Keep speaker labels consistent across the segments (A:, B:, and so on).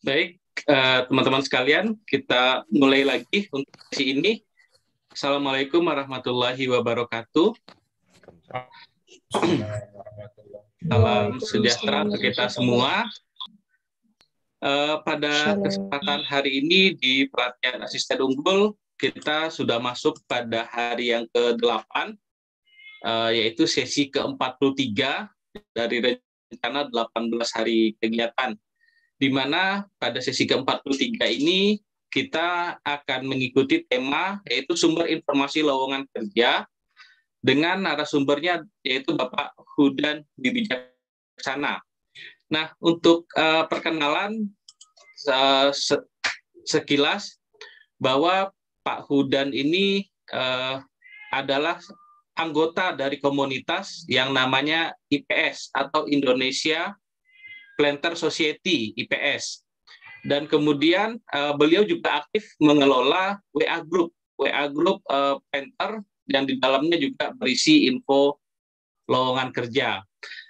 A: Baik, teman-teman sekalian, kita mulai lagi untuk sesi ini. Assalamualaikum warahmatullahi wabarakatuh. Salam sejahtera untuk kita semua. Pada kesempatan hari ini di pelatihan asisten unggul, kita sudah masuk pada hari yang ke-8, yaitu sesi ke-43 dari rencana 18 hari kegiatan. Di mana pada sesi ke-43 ini kita akan mengikuti tema yaitu sumber informasi lowongan kerja dengan narasumbernya yaitu Bapak Hudan Wibijaksana. Nah, untuk perkenalan sekilas bahwa Pak Hudan ini adalah anggota dari komunitas yang namanya IPS atau Indonesia Planter Society IPS, dan kemudian beliau juga aktif mengelola WA Group Planter yang di dalamnya juga berisi info lowongan kerja.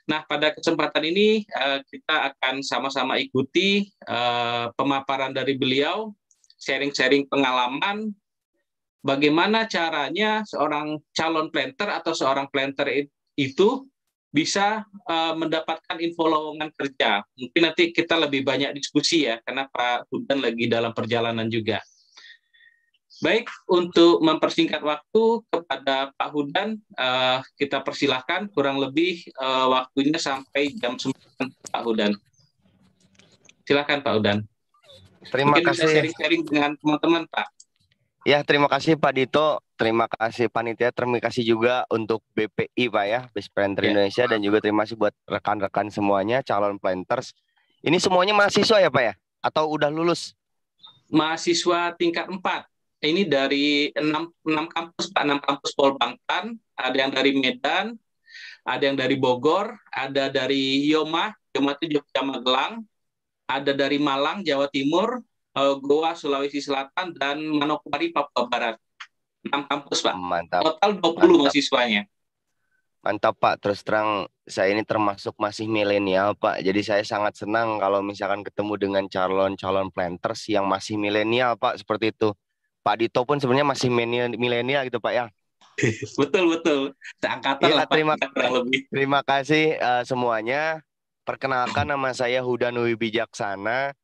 A: Nah, pada kesempatan ini kita akan sama-sama ikuti pemaparan dari beliau, sharing-sharing pengalaman, bagaimana caranya seorang calon planter atau seorang planter itu bisa mendapatkan info lowongan kerja. Mungkin nanti kita lebih banyak diskusi ya, karena Pak Hudan lagi dalam perjalanan juga. Baik, untuk mempersingkat waktu kepada Pak Hudan, kita persilahkan kurang lebih waktunya sampai jam 9, Pak Hudan. Silakan Pak Hudan.
B: Terima
A: Mungkin
B: kasih.
A: Bisa sharing-sharing dengan teman-teman, Pak.
B: Ya, terima kasih Pak Dito, terima kasih panitia, terima kasih juga untuk BPI Pak ya, Best Planter Indonesia, dan juga terima kasih buat rekan-rekan semuanya, calon planters. Ini semuanya mahasiswa ya Pak ya? Atau udah lulus?
A: Mahasiswa tingkat 4. Ini dari 6 kampus Pak, 6 kampus Polbangtan, ada yang dari Medan, ada yang dari Bogor, ada dari Yoma itu Jogja Magelang, ada dari Malang, Jawa Timur, Goa, Sulawesi Selatan, dan Manokwari, Papua Barat. 6 kampus, Pak.
B: Mantap.
A: Total 20 mahasiswanya.
B: Mantap, Pak. Terus terang, saya ini termasuk masih milenial, Pak. Jadi saya sangat senang kalau misalkan ketemu dengan calon-calon planters yang masih milenial, Pak. Seperti itu. Pak Dito pun sebenarnya masih milenial gitu, Pak ya.
A: Betul. Seangkatan lah, Pak.
B: Terima kasih semuanya. Perkenalkan, nama saya Hudan Wibijaksana.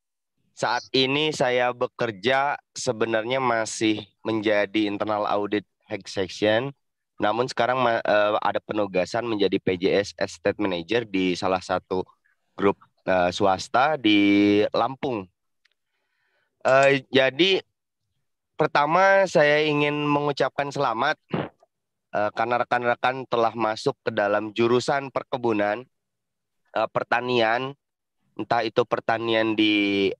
B: Saat ini saya bekerja sebenarnya masih menjadi internal audit head section. Namun sekarang ada penugasan menjadi PJS Estate Manager di salah satu grup swasta di Lampung. Jadi pertama saya ingin mengucapkan selamat karena rekan-rekan telah masuk ke dalam jurusan perkebunan, pertanian, entah itu pertanian di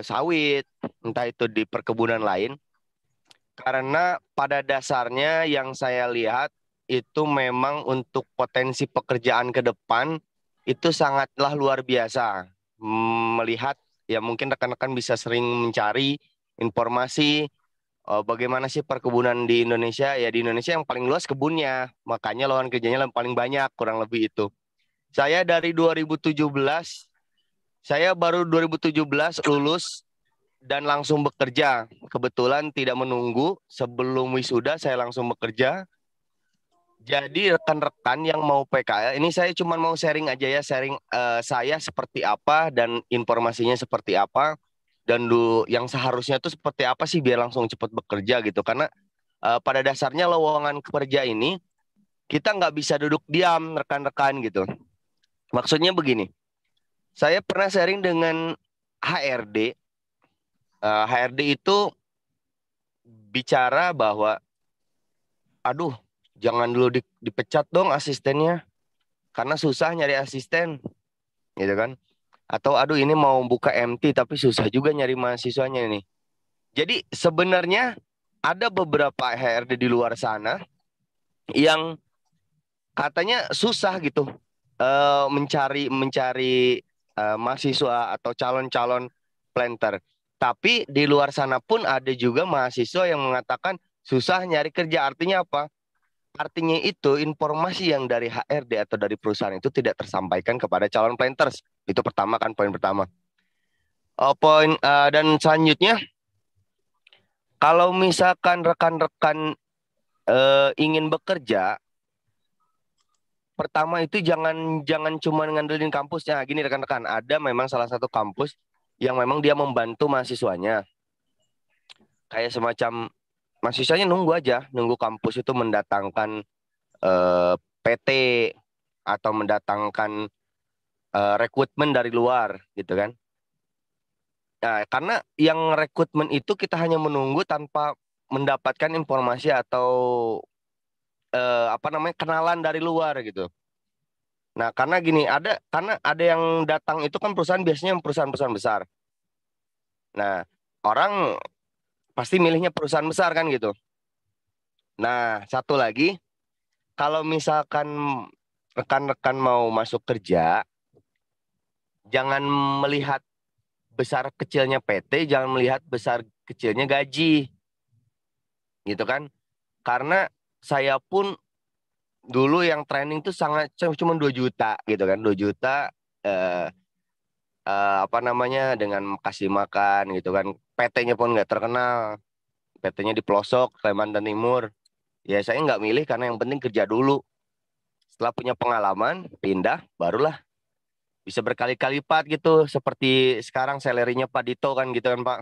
B: sawit, entah itu di perkebunan lain. Karena pada dasarnya yang saya lihat itu memang untuk potensi pekerjaan ke depan itu sangatlah luar biasa. Melihat ya mungkin rekan-rekan bisa sering mencari informasi bagaimana sih perkebunan di Indonesia. Ya di Indonesia yang paling luas kebunnya, makanya lowongan kerjanya yang paling banyak, kurang lebih itu. Saya dari 2017, saya baru 2017 lulus dan langsung bekerja. Kebetulan tidak menunggu, sebelum wisuda saya langsung bekerja. Jadi rekan-rekan yang mau PKL, ini saya cuma mau sharing aja ya, sharing saya seperti apa dan informasinya seperti apa. Dan yang seharusnya itu seperti apa sih biar langsung cepat bekerja gitu. Karena pada dasarnya lowongan kerja ini, kita nggak bisa duduk diam rekan-rekan gitu. Maksudnya begini, saya pernah sharing dengan HRD. HRD itu bicara bahwa, aduh, jangan dulu dipecat dong asistennya, karena susah nyari asisten, gitu kan? Atau aduh ini mau buka MT tapi susah juga nyari mahasiswanya nih. Jadi sebenarnya ada beberapa HRD di luar sana yang katanya susah gitu mencari mahasiswa atau calon-calon planter. Tapi di luar sana pun ada juga mahasiswa yang mengatakan susah nyari kerja. Artinya apa? Artinya itu informasi yang dari HRD atau dari perusahaan itu tidak tersampaikan kepada calon planters. Itu pertama kan, poin pertama. Dan selanjutnya, kalau misalkan rekan-rekan ingin bekerja, pertama itu jangan jangan cuma ngandelin kampusnya. Gini rekan-rekan, ada memang salah satu kampus yang memang dia membantu mahasiswanya. Kayak semacam mahasiswanya nunggu aja, nunggu kampus itu mendatangkan PT atau mendatangkan rekrutmen dari luar gitu kan. Nah, karena yang rekrutmen itu kita hanya menunggu tanpa mendapatkan informasi atau apa namanya kenalan dari luar gitu. Nah, karena ada yang datang itu kan perusahaan biasanya perusahaan-perusahaan besar. Nah, orang pasti milihnya perusahaan besar kan gitu. Nah, satu lagi, kalau misalkan rekan-rekan mau masuk kerja, jangan melihat besar kecilnya PT, jangan melihat besar kecilnya gaji, gitu kan? Karena saya pun dulu yang training tuh sangat cuma 2 juta gitu kan, 2 juta eh, apa namanya dengan kasih makan gitu kan. PT-nya pun nggak terkenal, PT-nya di pelosok Kalimantan Timur. Ya saya nggak milih karena yang penting kerja dulu. Setelah punya pengalaman, pindah, barulah bisa berkali-kali lipat gitu. Seperti sekarang salary-nya Pak Dito kan gitu kan Pak.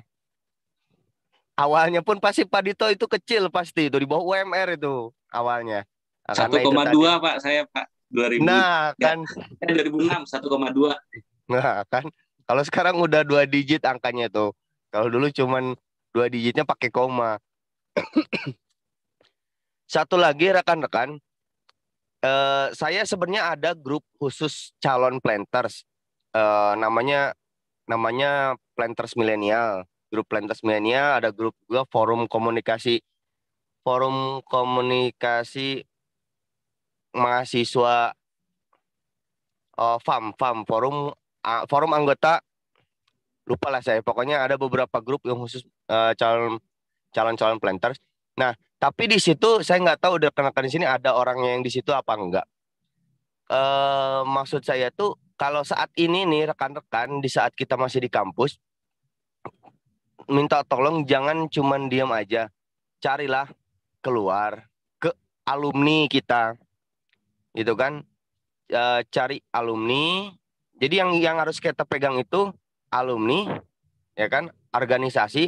B: Awalnya pun pasti Pak Dito itu kecil pasti, itu di bawah UMR itu awalnya. Nah,
A: Satu
B: karena itu
A: koma
B: tadi.
A: dua Pak, saya Pak 2000
B: Nah
A: ya,
B: kan,
A: 2006 1,2.
B: nah kan. Kalau sekarang udah 2 digit angkanya tuh. Kalau dulu cuman 2 digitnya pakai koma. Satu lagi rekan-rekan, saya sebenarnya ada grup khusus calon planters. Namanya namanya Planters Milenial. Grup Planters Milenial, ada grup juga forum komunikasi mahasiswa forum anggota, lupa lah saya. Pokoknya ada beberapa grup yang khusus calon planters. Nah, tapi di situ saya nggak tahu udah kenakan di sini ada orangnya yang di situ apa enggak. Maksud saya tuh kalau saat ini nih rekan-rekan di saat kita masih di kampus, minta tolong jangan cuman diam aja. Carilah keluar ke alumni kita, gitu kan? Cari alumni. Jadi yang harus kita pegang itu alumni, ya kan? Organisasi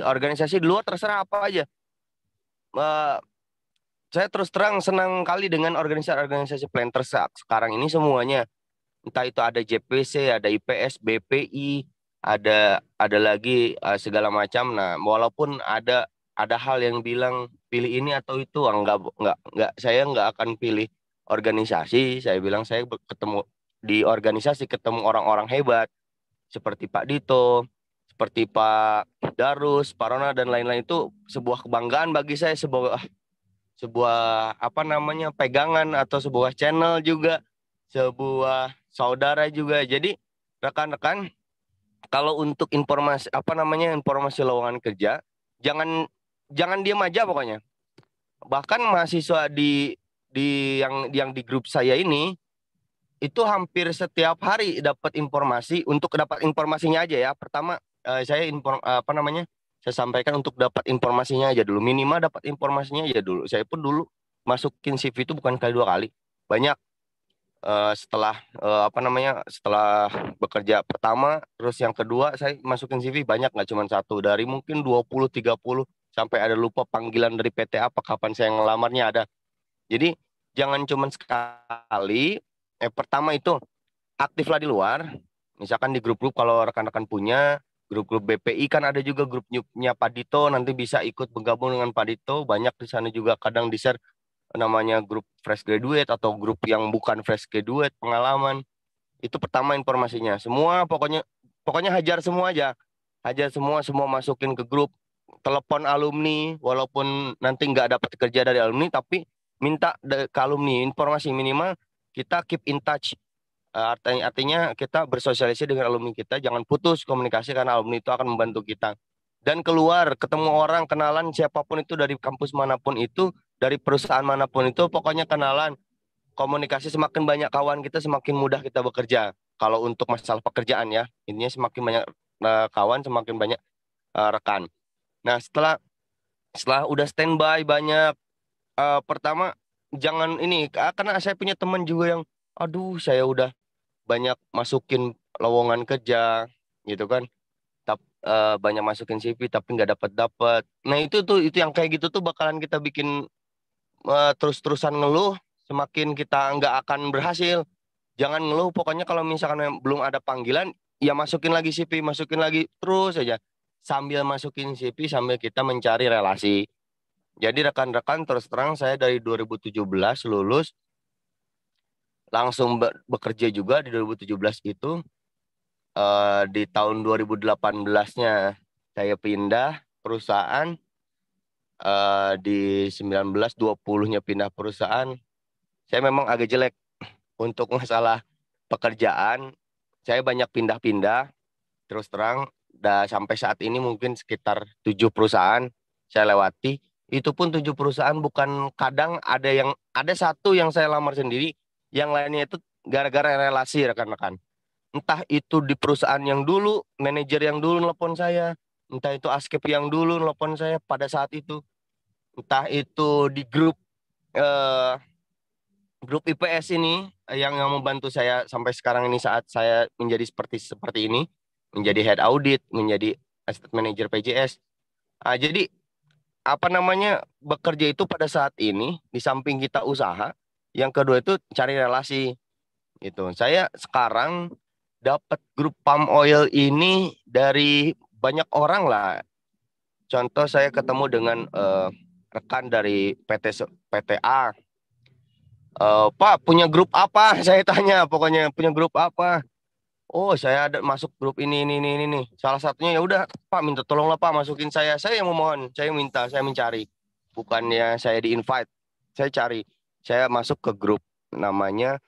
B: di luar terserah apa aja. Eh, saya terus terang senang kali dengan organisasi-organisasi planter sekarang ini semuanya. Entah itu ada JPC, ada IPS, BPI, ada lagi segala macam. Nah, walaupun ada hal yang bilang pilih ini atau itu, enggak, saya enggak akan pilih organisasi. Saya bilang saya ketemu di organisasi ketemu orang-orang hebat seperti Pak Dito, seperti Pak Darus, Pak Rona dan lain-lain, itu sebuah kebanggaan bagi saya, sebuah sebuah apa namanya pegangan atau sebuah channel juga, sebuah saudara juga. Jadi rekan-rekan, kalau untuk informasi apa namanya informasi lowongan kerja, jangan jangan diam aja pokoknya. Bahkan mahasiswa yang di grup saya ini itu hampir setiap hari dapat informasi. Untuk dapat informasinya aja ya. Pertama apa namanya? Saya sampaikan untuk dapat informasinya aja dulu. Minimal dapat informasinya aja dulu. Saya pun dulu masukin CV itu bukan kali 2 kali. Banyak setelah apa namanya? Setelah bekerja pertama, terus yang kedua saya masukin CV banyak, nggak cuma satu, dari mungkin 20 30 sampai ada lupa panggilan dari PT apa kapan saya ngelamarnya ada. Jadi jangan cuma sekali. Pertama itu aktiflah di luar. Misalkan di grup-grup kalau rekan-rekan punya grup-grup BPI, kan ada juga grupnya Pak Dito, nanti bisa ikut bergabung dengan Pak Dito. Banyak di sana juga kadang di-share namanya grup fresh graduate atau grup yang bukan fresh graduate pengalaman. Itu pertama informasinya. Semua pokoknya pokoknya hajar semua aja. Hajar semua masukin ke grup. Telepon alumni walaupun nanti nggak dapat kerja dari alumni, tapi minta ke alumni informasi minimal, kita keep in touch. Artinya kita bersosialisasi dengan alumni kita, jangan putus komunikasi karena alumni itu akan membantu kita. Dan keluar, ketemu orang, kenalan siapapun itu dari kampus manapun itu, dari perusahaan manapun itu, pokoknya kenalan, komunikasi. Semakin banyak kawan kita, semakin mudah kita bekerja. Kalau untuk masalah pekerjaan ya, intinya semakin banyak kawan, semakin banyak rekan. Nah, setelah udah standby banyak, pertama jangan ini, karena saya punya teman juga yang, aduh, saya udah banyak masukin lowongan kerja gitu kan, banyak masukin CV tapi nggak dapat. Nah, itu yang kayak gitu tuh bakalan kita bikin terus-terusan ngeluh, semakin kita nggak akan berhasil. Jangan ngeluh, pokoknya kalau misalkan belum ada panggilan, ya masukin lagi CV, masukin lagi terus aja. Sambil masukin CV, sambil kita mencari relasi. Jadi rekan-rekan, terus terang saya dari 2017 lulus, langsung bekerja juga di 2017 itu. Di tahun 2018-nya saya pindah perusahaan, di 19-20-nya pindah perusahaan. Saya memang agak jelek untuk masalah pekerjaan. Saya banyak pindah-pindah, terus terang. Sampai saat ini mungkin sekitar 7 perusahaan saya lewati. Itu pun 7 perusahaan, bukan, kadang ada satu yang saya lamar sendiri, yang lainnya itu gara-gara relasi rekan-rekan. Entah itu di perusahaan yang dulu, manajer yang dulu nelpon saya, entah itu askep yang dulu nelpon saya pada saat itu, entah itu di eh, grup IPS ini, yang membantu saya sampai sekarang ini saat saya menjadi seperti ini, menjadi head audit, menjadi asset manager PJS. Jadi apa namanya, bekerja itu pada saat ini di samping kita usaha, yang kedua itu cari relasi gitu. Saya sekarang dapat grup palm oil ini dari banyak orang lah. Contoh, saya ketemu dengan rekan dari PTA. Pak, punya grup apa? Saya tanya, pokoknya punya grup apa? Oh, saya ada masuk grup ini nih. Salah satunya, ya udah, Pak, minta tolonglah Pak masukin saya. Saya yang memohon, saya minta, saya mencari. Bukannya saya di-invite, saya cari. Saya masuk ke grup namanya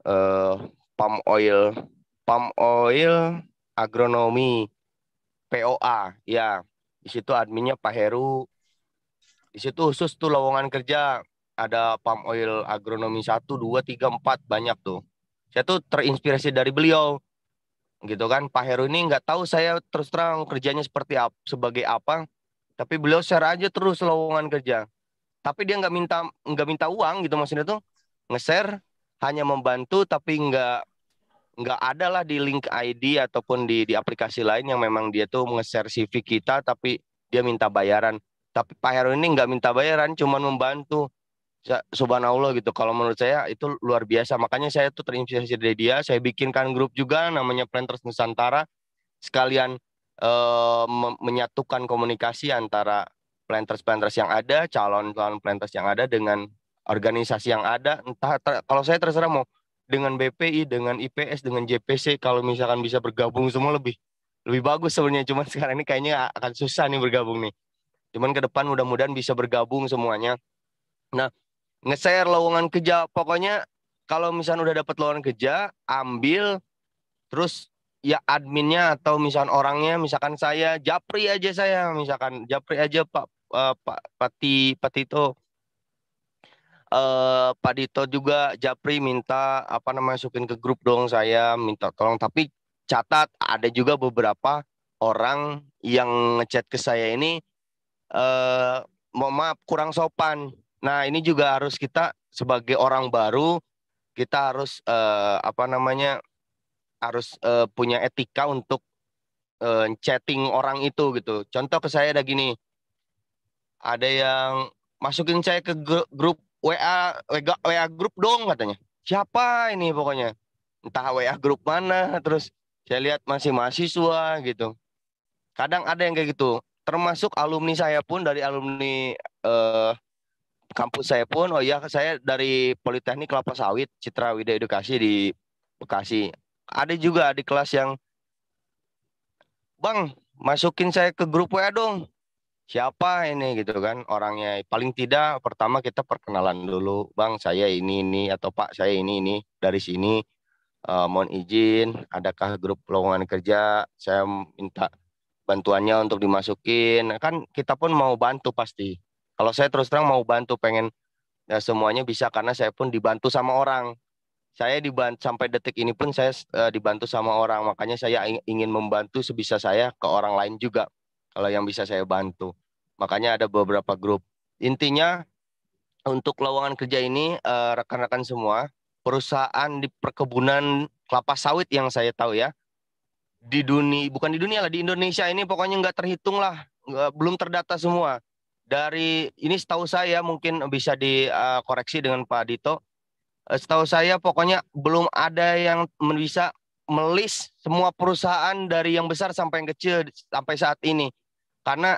B: eh palm oil, palm oil agronomi, POA. Ya, di situ adminnya Pak Heru. Di situ khusus tuh lowongan kerja. Ada palm oil agronomi 1, 2, 3, 4, banyak tuh. Saya tuh terinspirasi dari beliau, gitu kan. Pak Heru ini nggak tahu saya terus terang kerjanya sebagai apa, tapi beliau share aja terus lowongan kerja. Tapi dia nggak minta uang gitu, maksudnya tuh nge-share, hanya membantu, tapi nggak ada lah di link ID ataupun di aplikasi lain yang memang dia tuh nge-share CV kita, tapi dia minta bayaran. Tapi Pak Heru ini nggak minta bayaran, cuman membantu. Subhanallah gitu. Kalau menurut saya itu luar biasa. Makanya saya tuh terinspirasi dari dia. Saya bikinkan grup juga namanya Planters Nusantara. Sekalian menyatukan komunikasi antara planters-planters yang ada, calon-calon planters yang ada dengan organisasi yang ada. Kalau saya terserah mau dengan BPI, dengan IPS, dengan JPC, kalau misalkan bisa bergabung semua lebih lebih bagus sebenarnya. Cuman sekarang ini kayaknya akan susah nih bergabung nih. Cuman ke depan mudah-mudahan bisa bergabung semuanya. Nah, nge-share lowongan kerja, pokoknya kalau misalnya udah dapat lowongan kerja, ambil, terus ya adminnya atau misalkan orangnya, misalkan saya Japri aja, Pak, Pak Tito, Pak Dito juga Japri minta apa namanya, masukin ke grup dong, saya minta tolong. Tapi catat, ada juga beberapa orang yang ngechat ke saya ini, eh mohon maaf, kurang sopan. Nah, ini juga harus kita sebagai orang baru, kita harus apa namanya, harus punya etika untuk chatting orang itu gitu. Contoh ke saya ada gini, ada yang masukin saya ke grup WA grup dong katanya. Siapa ini pokoknya? Entah WA grup mana, terus saya lihat masih mahasiswa gitu. Kadang ada yang kayak gitu. Termasuk alumni saya pun, dari alumni eh, kampus saya pun, oh ya, saya dari Politeknik Kelapa Sawit, Citra Widya Edukasi di Bekasi. Ada juga di kelas yang, Bang, masukin saya ke grup WA dong. Siapa ini gitu kan orangnya? Paling tidak pertama kita perkenalan dulu, Bang, saya ini, atau Pak, saya ini dari sini. Mohon izin, adakah grup lowongan kerja? Saya minta bantuannya untuk dimasukin. Kan kita pun mau bantu pasti. Kalau saya terus terang mau bantu, pengen ya semuanya bisa, karena saya pun dibantu sama orang. Saya dibantu sampai detik ini pun saya dibantu sama orang. Makanya saya ingin membantu sebisa saya ke orang lain juga. Kalau yang bisa saya bantu. Makanya ada beberapa grup. Intinya untuk lowongan kerja ini rekan-rekan semua, perusahaan di perkebunan kelapa sawit yang saya tahu ya, di dunia, bukan di dunia lah, di Indonesia ini pokoknya nggak terhitung lah, belum terdata semua. Dari ini setahu saya mungkin bisa dikoreksi dengan Pak Dito. Setahu saya pokoknya belum ada yang bisa melis semua perusahaan dari yang besar sampai yang kecil sampai saat ini. Karena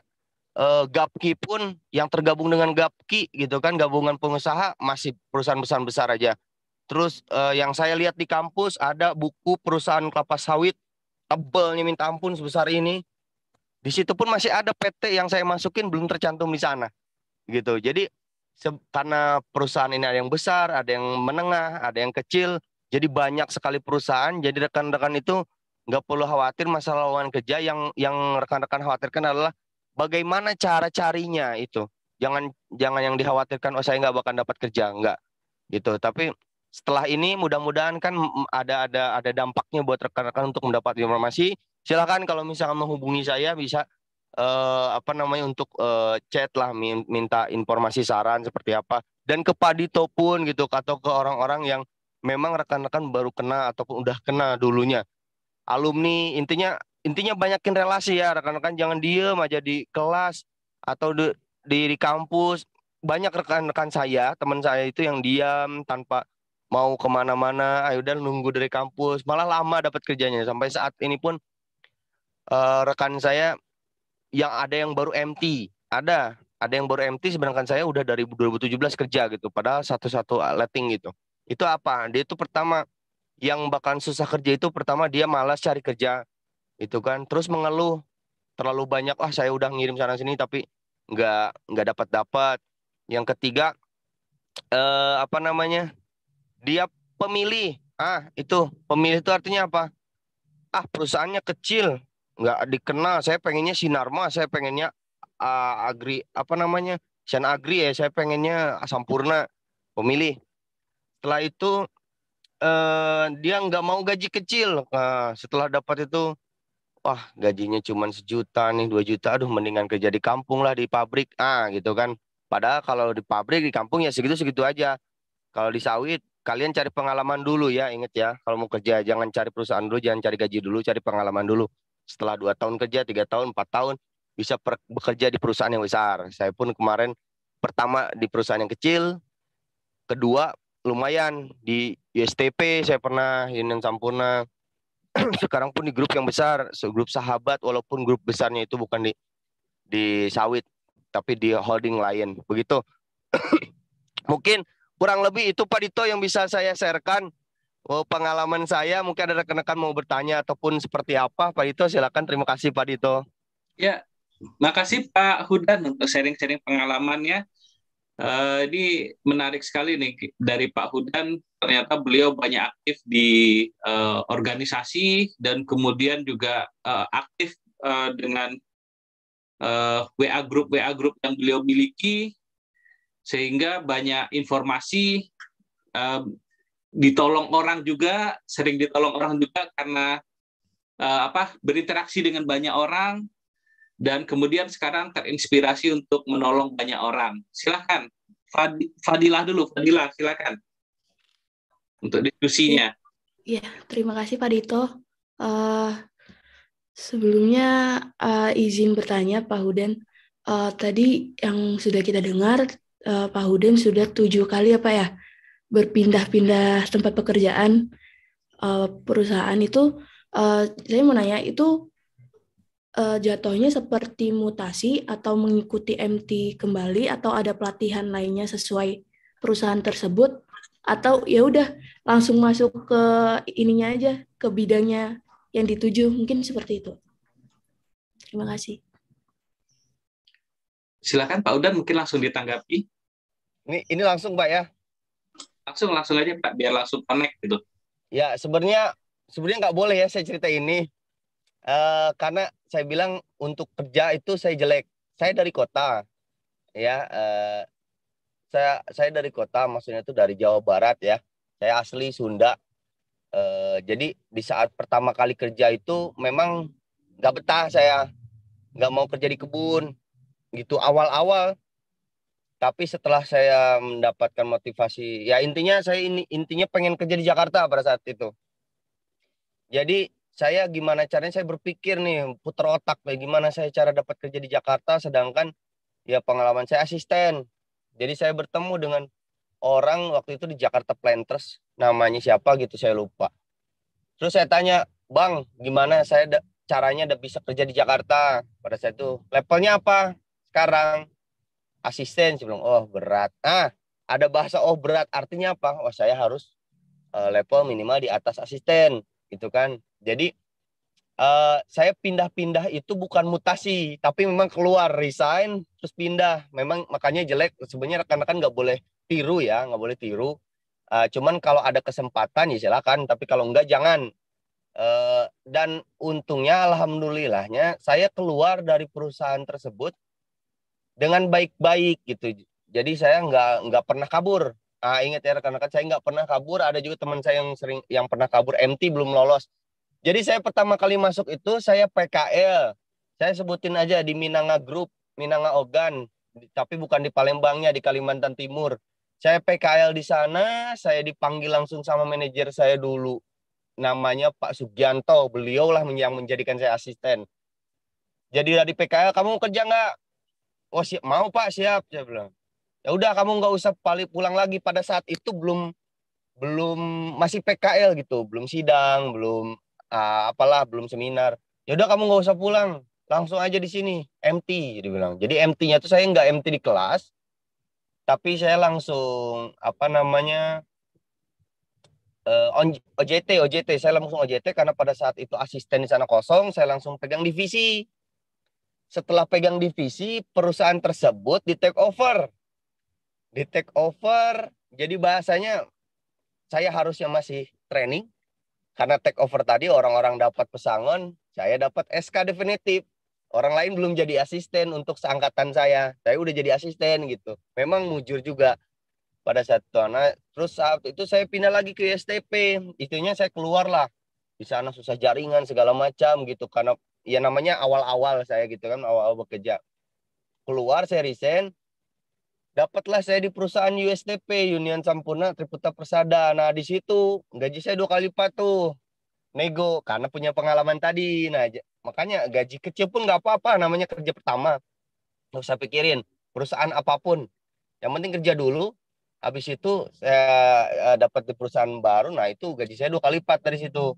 B: Gapki pun yang tergabung dengan Gapki gitu kan, gabungan pengusaha masih perusahaan besar-besar aja. Terus yang saya lihat di kampus ada buku perusahaan kelapa sawit tebalnya minta ampun sebesar ini. Di situ pun masih ada PT yang saya masukin belum tercantum di sana gitu. Jadi karena perusahaan ini ada yang besar, ada yang menengah, ada yang kecil, jadi banyak sekali perusahaan. Jadi rekan-rekan itu nggak perlu khawatir masalah lowongan kerja. Yang rekan-rekan khawatirkan adalah bagaimana cara carinya itu. Jangan yang dikhawatirkan oh saya nggak bakal dapat kerja, nggak gitu. Tapi setelah ini mudah-mudahan kan ada dampaknya buat rekan-rekan untuk mendapat informasi. Silakan kalau misalkan menghubungi saya bisa apa namanya untuk chat lah minta informasi saran seperti apa, dan ke Pak Dito pun gitu atau ke orang-orang yang memang rekan-rekan baru kena ataupun udah kena dulunya alumni. Intinya banyakin relasi ya rekan-rekan, jangan diem aja di kelas atau di kampus. Banyak rekan-rekan saya, teman saya itu yang diam tanpa mau kemana-mana, ayo udah nunggu dari kampus malah lama dapat kerjanya. Sampai saat ini pun rekan saya yang ada yang baru MT, ada yang baru MT, sedangkan saya udah dari 2017 kerja gitu, padahal satu-satu letting gitu. Itu apa? Dia itu pertama yang bakalan susah kerja itu pertama dia malas cari kerja itu kan, terus mengeluh terlalu banyak, ah saya udah ngirim sana sini tapi nggak dapat. Yang ketiga apa namanya? Dia pemilih. Itu pemilih itu artinya apa? Perusahaannya kecil, nggak dikenal. Saya pengennya Sinarma, saya pengennya Agri, apa namanya, Sian Agri ya, saya pengennya Sampurna. Pemilih. Setelah itu dia nggak mau gaji kecil. Nah, setelah dapat itu, wah gajinya cuma 1 juta nih, 2 juta, aduh mendingan kerja di kampung lah, di pabrik, gitu kan. Padahal kalau di pabrik, di kampung ya segitu-segitu aja. Kalau di sawit, kalian cari pengalaman dulu ya, inget ya. Kalau mau kerja, jangan cari perusahaan dulu, jangan cari gaji dulu, cari pengalaman dulu. Setelah 2 tahun kerja, 3 tahun, 4 tahun, bisa bekerja di perusahaan yang besar. Saya pun kemarin pertama di perusahaan yang kecil, kedua lumayan di USTP, saya pernah Union Sampurna. Sekarang pun di grup yang besar, grup sahabat, walaupun grup besarnya itu bukan di sawit, tapi di holding lain. Begitu. Mungkin kurang lebih itu Pak Dito yang bisa saya sharekan. Pengalaman saya, mungkin ada rekan-rekan mau bertanya ataupun seperti apa, Pak Dito silakan. Terima kasih Pak Dito.
A: Ya, makasih Pak Hudan untuk sharing-sharing pengalamannya. Ini menarik sekali nih dari Pak Hudan. Ternyata beliau banyak aktif di organisasi dan kemudian juga aktif dengan WA grup yang beliau miliki, sehingga banyak informasi, ditolong orang juga, sering ditolong orang juga karena berinteraksi dengan banyak orang, dan kemudian sekarang terinspirasi untuk menolong banyak orang. Silahkan, Fadilah dulu, Fadilah silakan untuk diskusinya.
C: Ya, terima kasih Pak Dito. Sebelumnya izin bertanya Pak Hudan. Tadi yang sudah kita dengar, Pak Hudan sudah 7 kali berpindah-pindah tempat pekerjaan perusahaan itu. Saya mau nanya, itu jatuhnya seperti mutasi atau mengikuti MT kembali, atau ada pelatihan lainnya sesuai perusahaan tersebut, atau ya udah langsung masuk ke ininya aja, ke bidangnya yang dituju, mungkin seperti itu. Terima kasih.
A: Silakan Pak Udan, mungkin langsung ditanggapi.
B: Ini langsung Pak ya?
A: Langsung aja Pak, biar langsung connect gitu.
B: Ya sebenarnya nggak boleh ya saya cerita ini. Karena saya bilang untuk kerja itu saya jelek. Saya dari kota, ya. Saya dari kota, maksudnya itu dari Jawa Barat ya. Saya asli Sunda. Jadi di saat pertama kali kerja itu memang nggak betah saya, nggak mau kerja di kebun gitu awal-awal. Tapi setelah saya mendapatkan motivasi, ya intinya pengen kerja di Jakarta pada saat itu. Jadi saya gimana caranya, saya berpikir nih, puter otak gimana saya cara dapat kerja di Jakarta, sedangkan ya pengalaman saya asisten. Jadi saya bertemu dengan orang waktu itu di Jakarta Planters, namanya siapa gitu saya lupa. Terus saya tanya, Bang, gimana caranya bisa kerja di Jakarta? Pada saat itu, levelnya apa? Sekarang, asisten. Saya bilang, oh berat. Ada bahasa oh berat, artinya apa? Oh saya harus level minimal di atas asisten, gitu kan. Jadi, saya pindah-pindah itu bukan mutasi, tapi memang keluar, resign, terus pindah. Memang makanya jelek, sebenarnya rekan-rekan nggak boleh tiru ya, nggak boleh tiru. Cuman kalau ada kesempatan ya silakan, tapi kalau enggak jangan. Dan untungnya alhamdulillahnya saya keluar dari perusahaan tersebut dengan baik-baik gitu. Jadi saya nggak pernah kabur. Ingat ya rekan-rekan, saya nggak pernah kabur. Ada juga teman saya yang pernah kabur, MT belum lolos. Jadi saya pertama kali masuk itu saya PKL. Saya sebutin aja di Minanga Group, Minanga Organ, tapi bukan di Palembangnya, di Kalimantan Timur. Saya PKL di sana, saya dipanggil langsung sama manajer saya dulu. Namanya Pak Sugianto, beliau lah yang menjadikan saya asisten. Jadi dari PKL, kamu mau kerja nggak? Oh siap, mau Pak, siap. Saya bilang. Ya udah, kamu nggak usah pulang lagi. Pada saat itu belum masih PKL gitu, belum sidang, belum belum seminar. Ya udah, kamu nggak usah pulang, langsung aja di sini MT, dia bilang. Jadi MT-nya tuh saya nggak MT di kelas, tapi saya langsung OJT, saya langsung OJT karena pada saat itu asisten di sana kosong, saya langsung pegang divisi. Setelah pegang divisi, perusahaan tersebut di take over. Jadi bahasanya saya harusnya masih training, karena take over tadi orang-orang dapat pesangon, saya dapat SK definitif. Orang lain belum jadi asisten untuk seangkatan saya udah jadi asisten gitu. Memang mujur juga pada saat itu. Nah, terus saat itu saya pindah lagi ke STP. Itunya saya keluar lah. Di sana susah jaringan segala macam gitu. Karena ya namanya awal-awal saya gitu kan, awal-awal bekerja. Keluar saya resign. Dapatlah saya di perusahaan USTP, Union Sampurna Triputa Persada. Nah, di situ gaji saya 2 kali lipat tuh. Nego karena punya pengalaman tadi. Nah, makanya gaji kecil pun nggak apa-apa, namanya kerja pertama. Nggak usah pikirin perusahaan apapun. Yang penting kerja dulu. Habis itu saya dapat di perusahaan baru. Nah, itu gaji saya 2 kali lipat dari situ.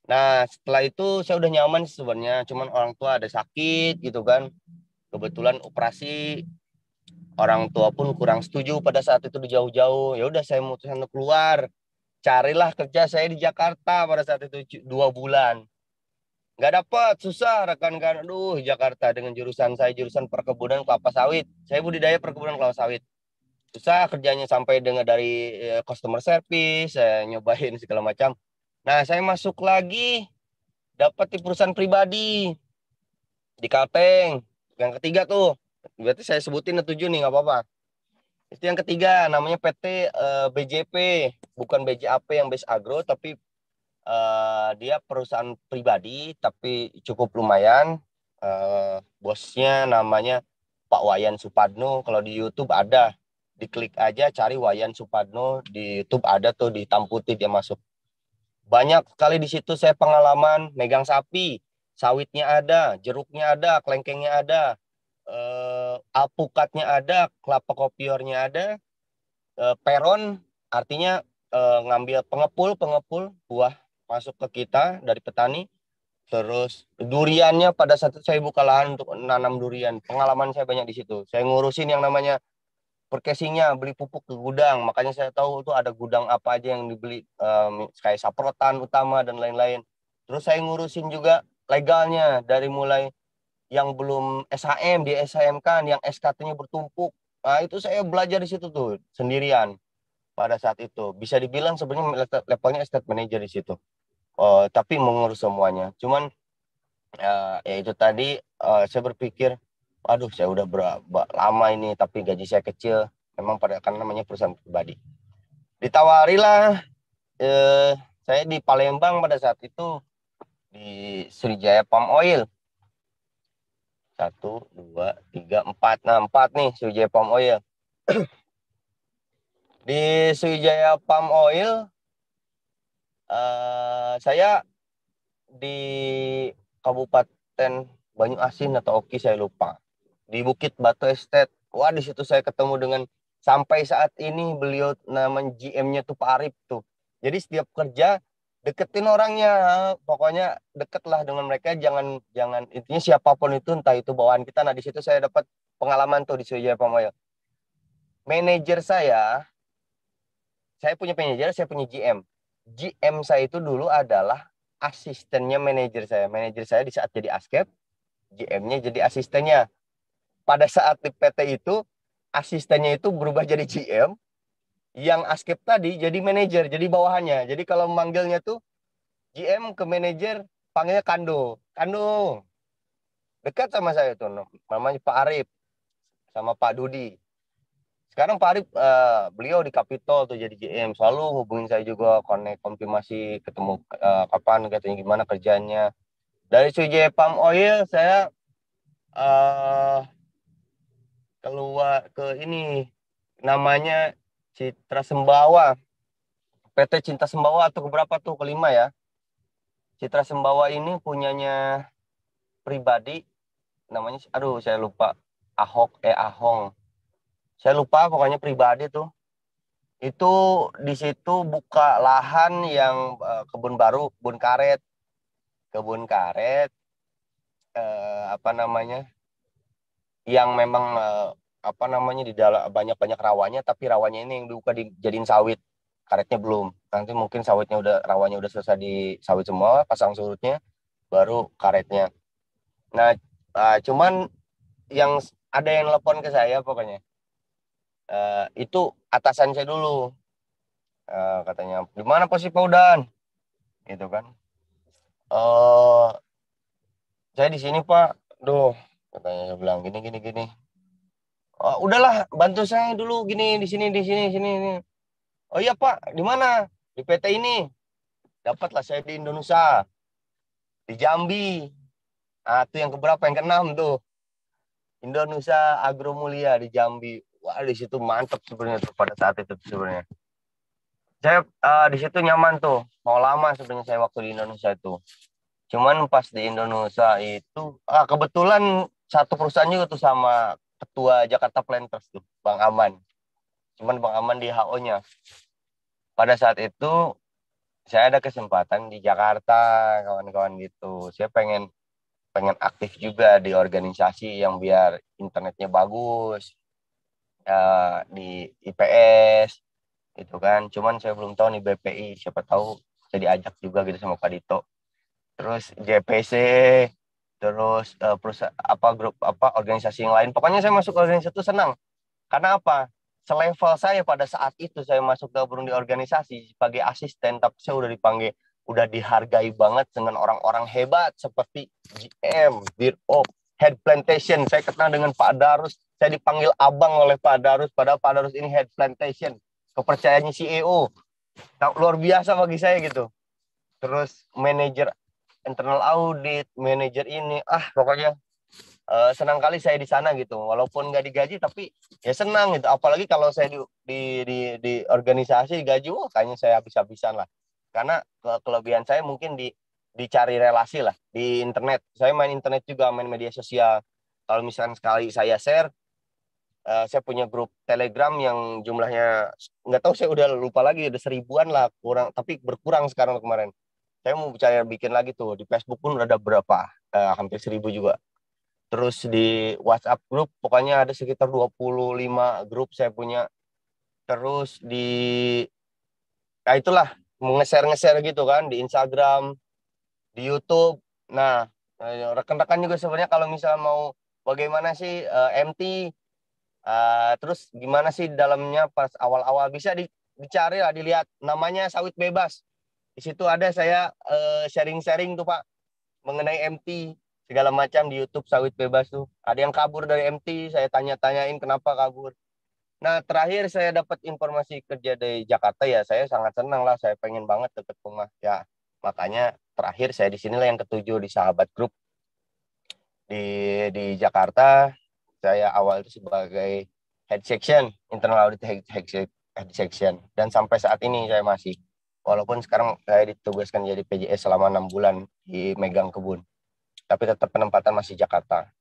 B: Nah, setelah itu saya udah nyaman sebenarnya. Cuman orang tua ada sakit gitu kan. Kebetulan operasi. Orang tua pun kurang setuju pada saat itu di jauh-jauh. Ya udah saya memutuskan untuk keluar. Carilah kerja saya di Jakarta pada saat itu 2 bulan. Nggak dapat, susah rekan-rekan. Aduh, Jakarta dengan jurusan saya, jurusan perkebunan kelapa sawit. Saya budidaya perkebunan kelapa sawit. Susah kerjanya, sampai dengan dari customer service, saya nyobain segala macam. Nah, saya masuk lagi, dapat di perusahaan pribadi, di Kalteng. Yang ketiga tuh, berarti saya sebutin 7 nih, nggak apa-apa. Itu yang ketiga, namanya PT BJP, bukan BJAP yang base agro, tapi dia perusahaan pribadi tapi cukup lumayan. Bosnya namanya Pak Wayan Supadno. Kalau di YouTube ada, diklik aja cari Wayan Supadno di YouTube, ada tuh, di hitam putih dia masuk. Banyak sekali di situ saya pengalaman megang sapi, sawitnya ada, jeruknya ada, kelengkengnya ada, alpukatnya ada, kelapa kopiornya ada, peron artinya ngambil pengepul buah masuk ke kita dari petani. Terus duriannya, pada saat itu saya buka lahan untuk nanam durian. Pengalaman saya banyak di situ. Saya ngurusin yang namanya perkasingnya, beli pupuk ke gudang. Makanya saya tahu itu ada gudang apa aja yang dibeli, kayak saprotan utama dan lain-lain. Terus saya ngurusin juga legalnya, dari mulai yang belum SHM di SHM kan, yang SKT-nya bertumpuk. Nah, itu saya belajar di situ tuh sendirian pada saat itu. Bisa dibilang sebenarnya levelnya estate manager di situ. Tapi mengurus semuanya. Cuman ya itu tadi, saya berpikir, aduh saya udah lama ini tapi gaji saya kecil. Memang pada kan namanya perusahaan pribadi. Ditawarilah saya di Palembang pada saat itu di Sriwijaya Palm Oil. 1, 2, 3, 4. Nah, 4 nih Sriwijaya Palm Oil. Di Sriwijaya Palm Oil saya di Kabupaten Banyuasin atau Oki saya lupa. Di Bukit Batu Estate. Wah, di situ saya ketemu dengan sampai saat ini beliau namanya GM-nya tuh Pak Arif tuh. Jadi setiap kerja deketin orangnya, pokoknya deketlah dengan mereka, jangan intinya siapapun itu, entah itu bawaan kita. Nah, di situ saya dapat pengalaman tuh di Sriwijaya Palm Oil. Manajer saya punya manajer, saya punya GM. GM saya itu dulu adalah asistennya manajer saya. Manajer saya di saat jadi askep, GM-nya jadi asistennya. Pada saat di PT itu, asistennya itu berubah jadi GM, yang askep tadi jadi manajer, jadi bawahannya. Jadi kalau memanggilnya tuh GM ke manajer, panggilnya Kando. Kando. Dekat sama saya tuh, namanya Pak Arif sama Pak Dudi. Sekarang Pak Arif, beliau di Capitol tuh jadi GM. Selalu hubungin saya juga, konfirmasi ketemu kapan, katanya gimana kerjanya. Dari Sriwijaya Palm Oil saya keluar ke ini, namanya Citra Sembawa. PT Cinta Sembawa atau keberapa tuh, kelima ya. Citra Sembawa ini punyanya pribadi, namanya, aduh saya lupa, Ahong. Saya lupa, pokoknya pribadi tuh. Itu di situ buka lahan yang kebun baru, kebun karet, apa namanya, yang memang apa namanya di dalam banyak rawannya, tapi rawannya ini yang dibuka dijadiin sawit, karetnya belum. Nanti mungkin rawannya udah selesai di sawit semua, pasang surutnya, baru karetnya. Nah, cuman yang ada yang telepon ke saya pokoknya. Itu atasan saya dulu. Katanya, di mana posisi Paudan? Gitu kan. Saya di sini, Pak. Duh, katanya, saya bilang gini. Udahlah, bantu saya dulu gini, di sini. Oh iya, Pak, di mana? Di PT ini. Dapatlah saya di Indonesia. Di Jambi. Itu yang keberapa? Yang keenam tuh. Indonesia Agro Mulia di Jambi. Wah, di situ mantap sebenarnya tuh pada saat itu sebenarnya. Saya di situ nyaman tuh. Mau lama sebenarnya saya waktu di Indonesia itu. Cuman pas di Indonesia itu kebetulan satu perusahaan juga tuh sama ketua Jakarta Planters tuh, Bang Aman. Cuman Bang Aman di HO-nya. Pada saat itu saya ada kesempatan di Jakarta, kawan-kawan gitu. Saya pengen aktif juga di organisasi yang biar internetnya bagus, di IPS gitu kan. Cuman saya belum tahu nih BPI, siapa tahu saya diajak juga gitu sama Pak Dito. Terus JPC, terus grup organisasi yang lain. Pokoknya saya masuk organisasi itu senang. Karena apa? Selevel saya pada saat itu saya masuk gabung di organisasi sebagai asisten, tapi saya udah dihargai banget dengan orang-orang hebat seperti GM, Dirop, Head Plantation. Saya kenal dengan Pak Darus. Saya dipanggil abang oleh Pak Darus, padahal Pak Darus ini Head Plantation. Kepercayaannya CEO. Luar biasa bagi saya gitu. Terus manajer internal audit, manajer ini, pokoknya senang kali saya di sana gitu. Walaupun nggak digaji, tapi ya senang gitu. Apalagi kalau saya di organisasi digaji, kayaknya saya habis-habisan lah. Karena kelebihan saya mungkin dicari relasi lah di internet. Saya main internet juga, main media sosial. Kalau misalkan sekali saya share, saya punya grup Telegram yang jumlahnya nggak tahu, saya udah lupa lagi, udah 1000-an lah, kurang, tapi berkurang sekarang kemarin. Saya mau bikin lagi tuh di Facebook pun ada berapa, hampir 1000 juga. Terus di WhatsApp grup pokoknya ada sekitar 25 grup saya punya. Terus itulah nge-share gitu kan di Instagram, di YouTube. Nah, rekan-rekan juga sebenarnya kalau misalnya mau bagaimana sih MT, terus gimana sih dalamnya pas awal-awal, bisa dicari lah, dilihat namanya Sawit Bebas. Di situ ada saya sharing-sharing tuh Pak mengenai MT segala macam di YouTube. Sawit Bebas tuh. Ada yang kabur dari MT, saya tanya-tanyain kenapa kabur. Nah, terakhir saya dapat informasi kerja dari Jakarta ya, saya sangat senang lah, saya pengen banget deket rumah. Ya, makanya terakhir saya di sinilah yang ketujuh di Sahabat Group di Jakarta. Saya awal itu sebagai head section, internal audit head section, dan sampai saat ini saya masih. Walaupun sekarang saya ditugaskan jadi PJS selama 6 bulan di Megang Kebun, tapi tetap penempatan masih Jakarta.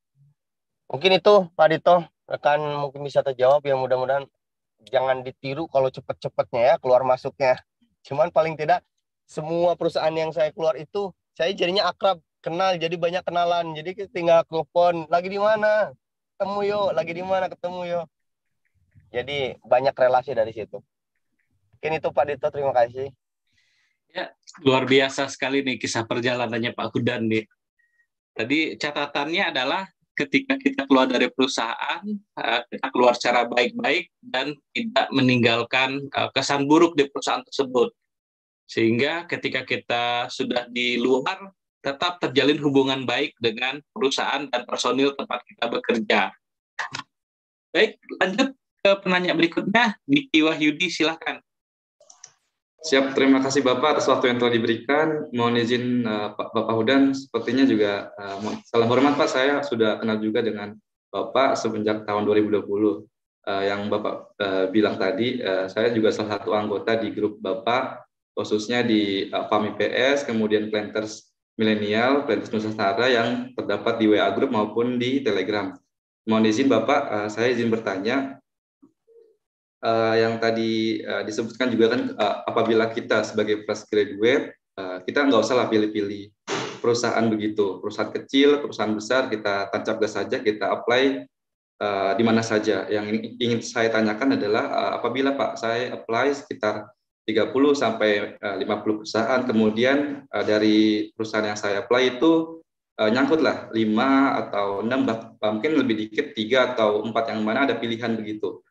B: Mungkin itu Pak Dito, rekan mungkin bisa terjawab ya, mudah-mudahan jangan ditiru kalau cepet-cepetnya ya keluar masuknya. Cuman paling tidak semua perusahaan yang saya keluar itu saya jadinya akrab, kenal, jadi banyak kenalan. Jadi tinggal telepon, lagi di mana? Ketemu yuk, lagi di mana? Ketemu yuk. Jadi banyak relasi dari situ. Mungkin itu Pak Dito, terima kasih.
A: Ya, luar biasa sekali nih kisah perjalanannya Pak Hudan nih. Tadi catatannya adalah ketika kita keluar dari perusahaan, kita keluar secara baik-baik dan tidak meninggalkan kesan buruk di perusahaan tersebut. Sehingga ketika kita sudah di luar, tetap terjalin hubungan baik dengan perusahaan dan personil tempat kita bekerja. Baik, lanjut ke penanya berikutnya. Diki Wahyudi, silakan.
D: Siap, terima kasih Bapak atas waktu yang telah diberikan. Mohon izin Bapak Hudan, sepertinya juga salam hormat Pak, saya sudah kenal juga dengan Bapak semenjak tahun 2020. Yang Bapak bilang tadi, saya juga salah satu anggota di grup Bapak, khususnya di FAMI PS, kemudian Planters Milenial, Planters Nusantara yang terdapat di WA Group maupun di Telegram. Mohon izin Bapak, saya izin bertanya, yang tadi disebutkan juga kan apabila kita sebagai fresh graduate, kita nggak usah lah pilih-pilih perusahaan begitu, perusahaan kecil, perusahaan besar, kita tancap gas saja, kita apply di mana saja. Yang ingin saya tanyakan adalah apabila Pak saya apply sekitar 30 sampai 50 perusahaan, kemudian dari perusahaan yang saya apply itu nyangkutlah 5 atau 6, mungkin lebih dikit 3 atau 4 yang mana ada pilihan begitu.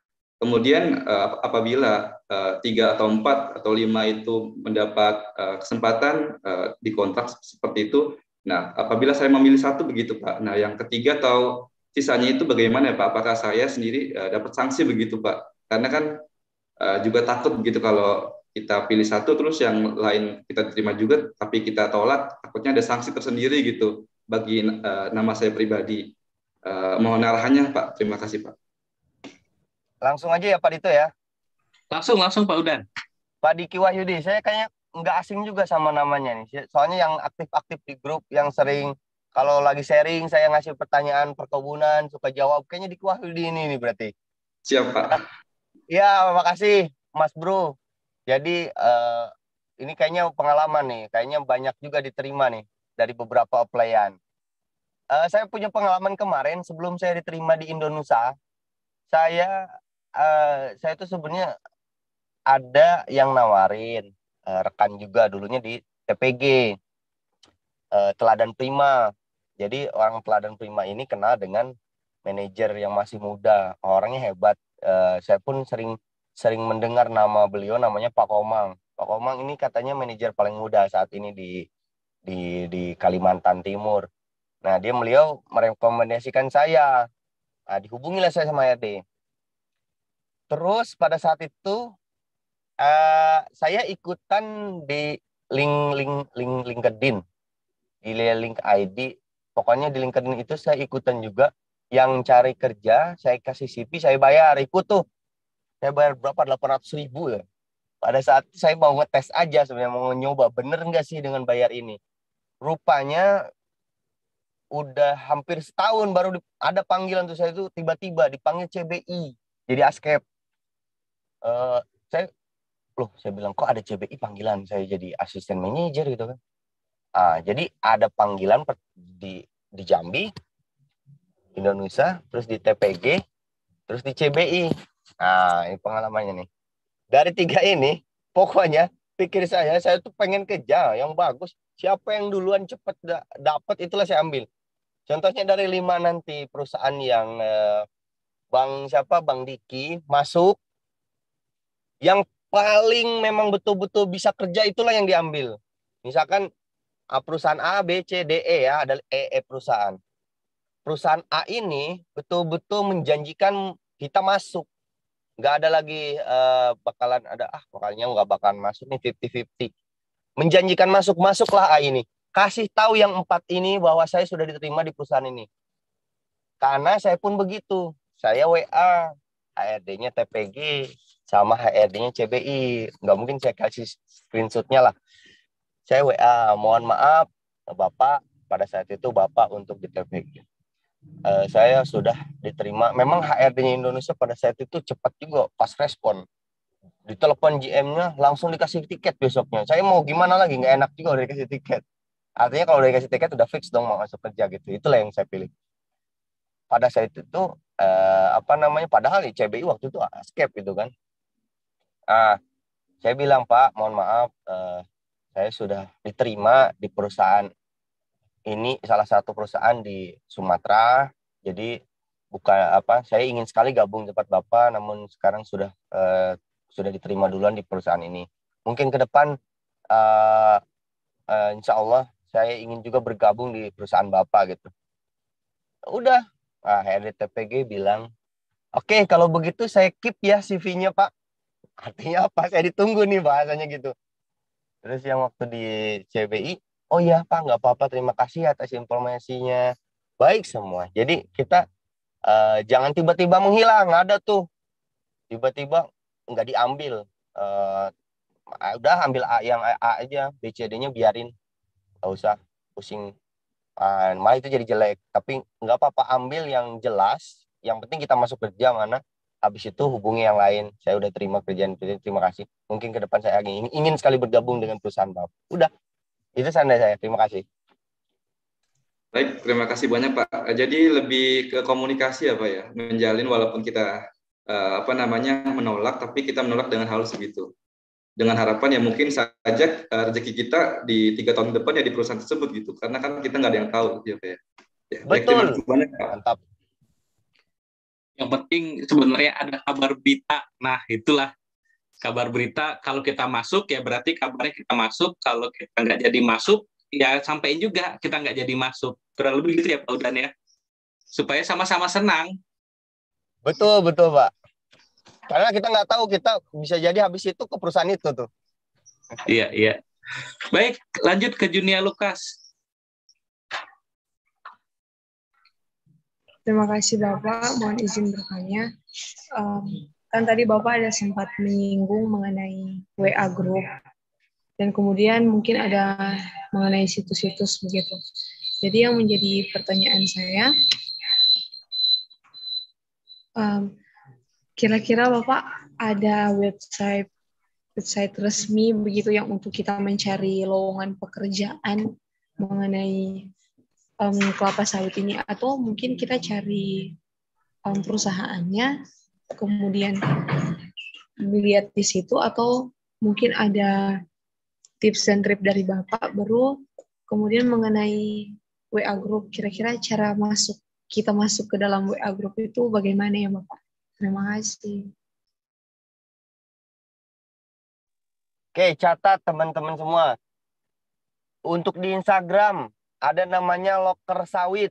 D: Kemudian apabila 3 atau 4 atau 5 itu mendapat kesempatan dikontrak seperti itu, nah apabila saya memilih satu begitu Pak, nah yang ketiga atau sisanya itu bagaimana ya Pak? Apakah saya sendiri dapat sanksi begitu Pak? Karena kan juga takut begitu kalau kita pilih satu terus yang lain kita terima juga, tapi kita tolak, takutnya ada sanksi tersendiri gitu bagi nama saya pribadi. Mohon arahannya Pak. Terima kasih Pak.
B: Langsung aja ya Pak Dito ya.
A: Langsung Pak Hudan.
B: Pak Diki Wahyudi, saya kayaknya nggak asing juga sama namanya nih. Soalnya yang aktif-aktif di grup, yang sering kalau lagi sharing, saya ngasih pertanyaan perkebunan, suka jawab. Kayaknya Diki Wahyudi ini berarti.
D: Siap Pak.
B: Ya, makasih Mas Bro. Jadi ini kayaknya pengalaman nih, kayaknya banyak juga diterima nih dari beberapa applyan. Saya punya pengalaman kemarin sebelum saya diterima di Indonesia, saya itu sebenarnya ada yang nawarin rekan juga dulunya di TPG Teladan Prima. Jadi orang Teladan Prima ini kenal dengan manajer yang masih muda, orangnya hebat. Saya pun sering mendengar nama beliau, namanya Pak Komang. Pak Komang ini katanya manajer paling muda saat ini di Kalimantan Timur. Nah, beliau merekomendasikan saya. Nah, dihubungilah saya sama RD. Terus pada saat itu saya ikutan di LinkedIn, di link ID. Pokoknya di LinkedIn itu saya ikutan juga. Yang cari kerja, saya kasih CV, saya bayar. Ikut tuh. Saya bayar berapa? 800.000 ya. Pada saat itu saya mau ngetes aja sebenarnya, mau nyoba bener nggak sih dengan bayar ini. Rupanya udah hampir setahun baru ada panggilan tuh, saya itu tiba-tiba dipanggil CBI jadi askep. Saya bilang kok ada CBI panggilan saya jadi asisten manajer gitu kan. Jadi ada panggilan di Jambi, Indonesia, terus di TPG, terus di CBI. Ini pengalamannya nih. Dari 3 ini, pokoknya pikir saya tuh pengen kerja yang bagus. Siapa yang duluan cepat dapat itulah saya ambil. Contohnya dari 5 nanti perusahaan yang Bang Diki masuk, yang paling memang betul-betul bisa kerja itulah yang diambil. Misalkan perusahaan A, B, C, D, E ya, ada perusahaan. Perusahaan A ini betul-betul menjanjikan kita masuk. Nggak ada lagi bakalan ada, pokoknya nggak bakalan masuk nih 50-50. Menjanjikan masuklah ini. Kasih tahu yang 4 ini bahwa saya sudah diterima di perusahaan ini. Karena saya pun begitu. Saya WA, HRD-nya TPG, sama HRD-nya CBI. Nggak mungkin saya kasih screenshot-nya lah. Saya WA, mohon maaf Bapak, pada saat itu Bapak untuk di TPG. Saya sudah diterima. Memang HRD-nya Indonesia pada saat itu cepat juga, pas respon. Ditelepon GM-nya, langsung dikasih tiket besoknya. Saya mau gimana lagi, nggak enak juga udah dikasih tiket. Artinya kalau udah dikasih tiket, udah fix dong mau masuk kerja gitu. Itulah yang saya pilih. Pada saat itu, padahal CBI waktu itu escape gitu kan. Saya bilang, Pak, mohon maaf, saya sudah diterima di perusahaan ini, salah satu perusahaan di Sumatera. Jadi saya ingin sekali gabung tempat Bapak, namun sekarang sudah diterima duluan di perusahaan ini. Mungkin ke depan insya Allah saya ingin juga bergabung di perusahaan Bapak gitu. Udah, HRD TPG bilang, oke, kalau begitu saya keep ya CV-nya Pak. Artinya apa? Saya ditunggu nih bahasanya gitu. Terus yang waktu di CBI, oh iya Pak, nggak apa-apa, terima kasih atas informasinya. Baik semua. Jadi kita jangan tiba-tiba menghilang. Ada tuh tiba-tiba nggak diambil. Udah ambil yang A aja, B, C, D-nya biarin. Nggak usah pusing. Malah itu jadi jelek. Tapi nggak apa-apa, ambil yang jelas. Yang penting kita masuk kerja mana. Habis itu hubungi yang lain. Saya udah terima kerjaan, terima kasih. Mungkin ke depan saya ingin sekali bergabung dengan perusahaan Bapak. Udah, itu sandai saya. Terima kasih.
D: Baik, terima kasih banyak Pak. Jadi lebih ke komunikasi ya Pak ya, menjalin walaupun kita menolak, tapi kita menolak dengan halus begitu. Dengan harapan ya mungkin saja rezeki kita di 3 tahun depan ya di perusahaan tersebut gitu, karena kan kita nggak ada yang tahu gitu ya Pak ya. Baik, terima kasih banyak Pak.
B: Mantap.
A: Yang penting sebenarnya ada kabar berita. Nah, itulah kabar berita. Kalau kita masuk ya berarti kabarnya kita masuk. Kalau kita nggak jadi masuk, ya sampaikan juga kita nggak jadi masuk. Kurang lebih gitu ya Pak Udan ya. Supaya sama-sama senang.
B: Betul Pak. Karena kita nggak tahu, kita bisa jadi habis itu ke perusahaan itu tuh.
A: Iya. Baik, lanjut ke Junia Lukas.
E: Terima kasih Bapak, mohon izin bertanya. Kan tadi Bapak ada sempat menyinggung mengenai WA Group, dan kemudian mungkin ada mengenai situs-situs begitu. Jadi yang menjadi pertanyaan saya, kira-kira Bapak ada website resmi begitu yang untuk kita mencari lowongan pekerjaan mengenai kelapa sawit ini, atau mungkin kita cari perusahaannya kemudian melihat di situ, atau mungkin ada tips dan trik dari Bapak baru kemudian mengenai WA Group, kira-kira cara kita masuk ke dalam WA Group itu bagaimana ya Bapak? Terima kasih.
B: Oke, catat teman-teman semua. Untuk di Instagram ada namanya Loker Sawit.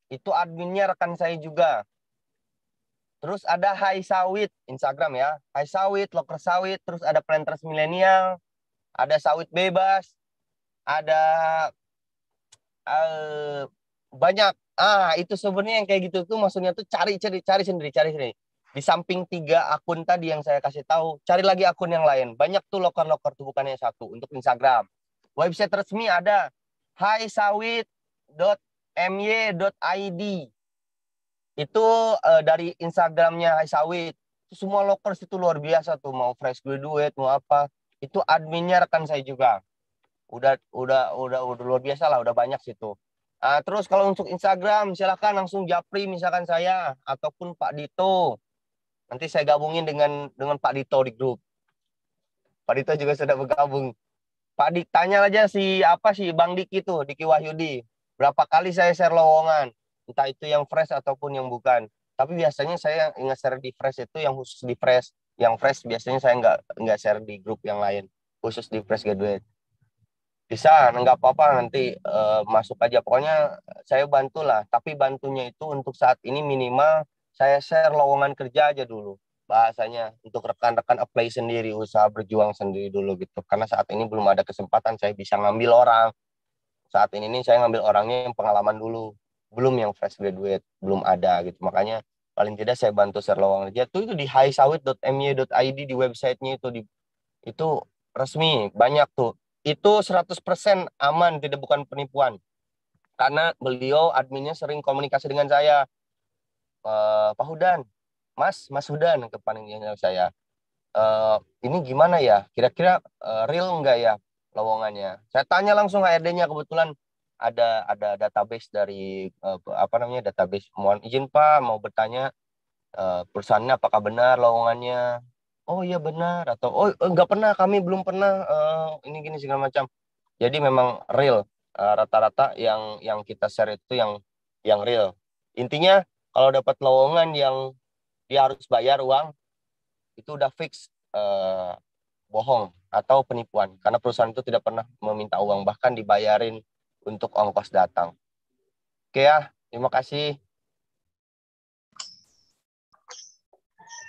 B: Itu adminnya rekan saya juga. Terus ada Hai Sawit, Instagram ya. Hai Sawit, Loker Sawit. Terus ada Planters Milenial. Ada Sawit Bebas. Ada banyak. Itu sebenarnya yang kayak gitu tuh maksudnya tuh cari sendiri. Di samping 3 akun tadi yang saya kasih tahu, cari lagi akun yang lain. Banyak tuh loker-loker tuh, bukannya satu. Untuk Instagram. Website resmi ada haisawit.my.id. Itu dari Instagramnya Hai Sawit. Semua loker itu luar biasa tuh, mau fresh graduate, mau apa. Itu adminnya rekan saya juga. Udah luar biasa lah, udah banyak situ. Terus kalau untuk Instagram, silakan langsung japri misalkan saya ataupun Pak Dito. Nanti saya gabungin dengan Pak Dito di grup. Pak Dito juga sudah bergabung. Pak Dik, tanya aja si Bang Diki tuh, Diki Wahyudi. Berapa kali saya share lowongan, entah itu yang fresh ataupun yang bukan. Tapi biasanya saya ingat share di fresh itu yang khusus di fresh. Yang fresh biasanya saya nggak share di grup yang lain, khusus di fresh graduate. Bisa, nggak apa-apa, nanti masuk aja. Pokoknya saya bantulah. Tapi bantunya itu untuk saat ini minimal saya share lowongan kerja aja dulu. bahasanya untuk rekan-rekan apply sendiri, usaha berjuang sendiri dulu gitu. Karena saat ini belum ada kesempatan saya bisa ngambil orang. Saat ini nih saya ngambil orangnya yang pengalaman dulu, belum yang fresh graduate, belum ada gitu. Makanya paling tidak saya bantu share lowongan kerja itu di highsawit.my.id di websitenya itu resmi, banyak tuh. Itu 100% aman, tidak bukan penipuan. Karena beliau adminnya sering komunikasi dengan saya. Pak Hudan, Mas Hudan ke panggilnya saya. Ini gimana ya? Kira-kira real enggak ya lowongannya? Saya tanya langsung HRD-nya, kebetulan ada database dari database. Mohon izin Pak, mau bertanya perusahaannya apakah benar lowongannya? Oh iya benar, atau oh enggak pernah, kami belum pernah ini gini segala macam. Jadi memang real. Rata-rata yang kita share itu yang real. Intinya kalau dapat lowongan yang dia harus bayar uang, itu udah fix bohong atau penipuan, karena perusahaan itu tidak pernah meminta uang, bahkan dibayarin untuk ongkos datang. Oke ya, terima kasih.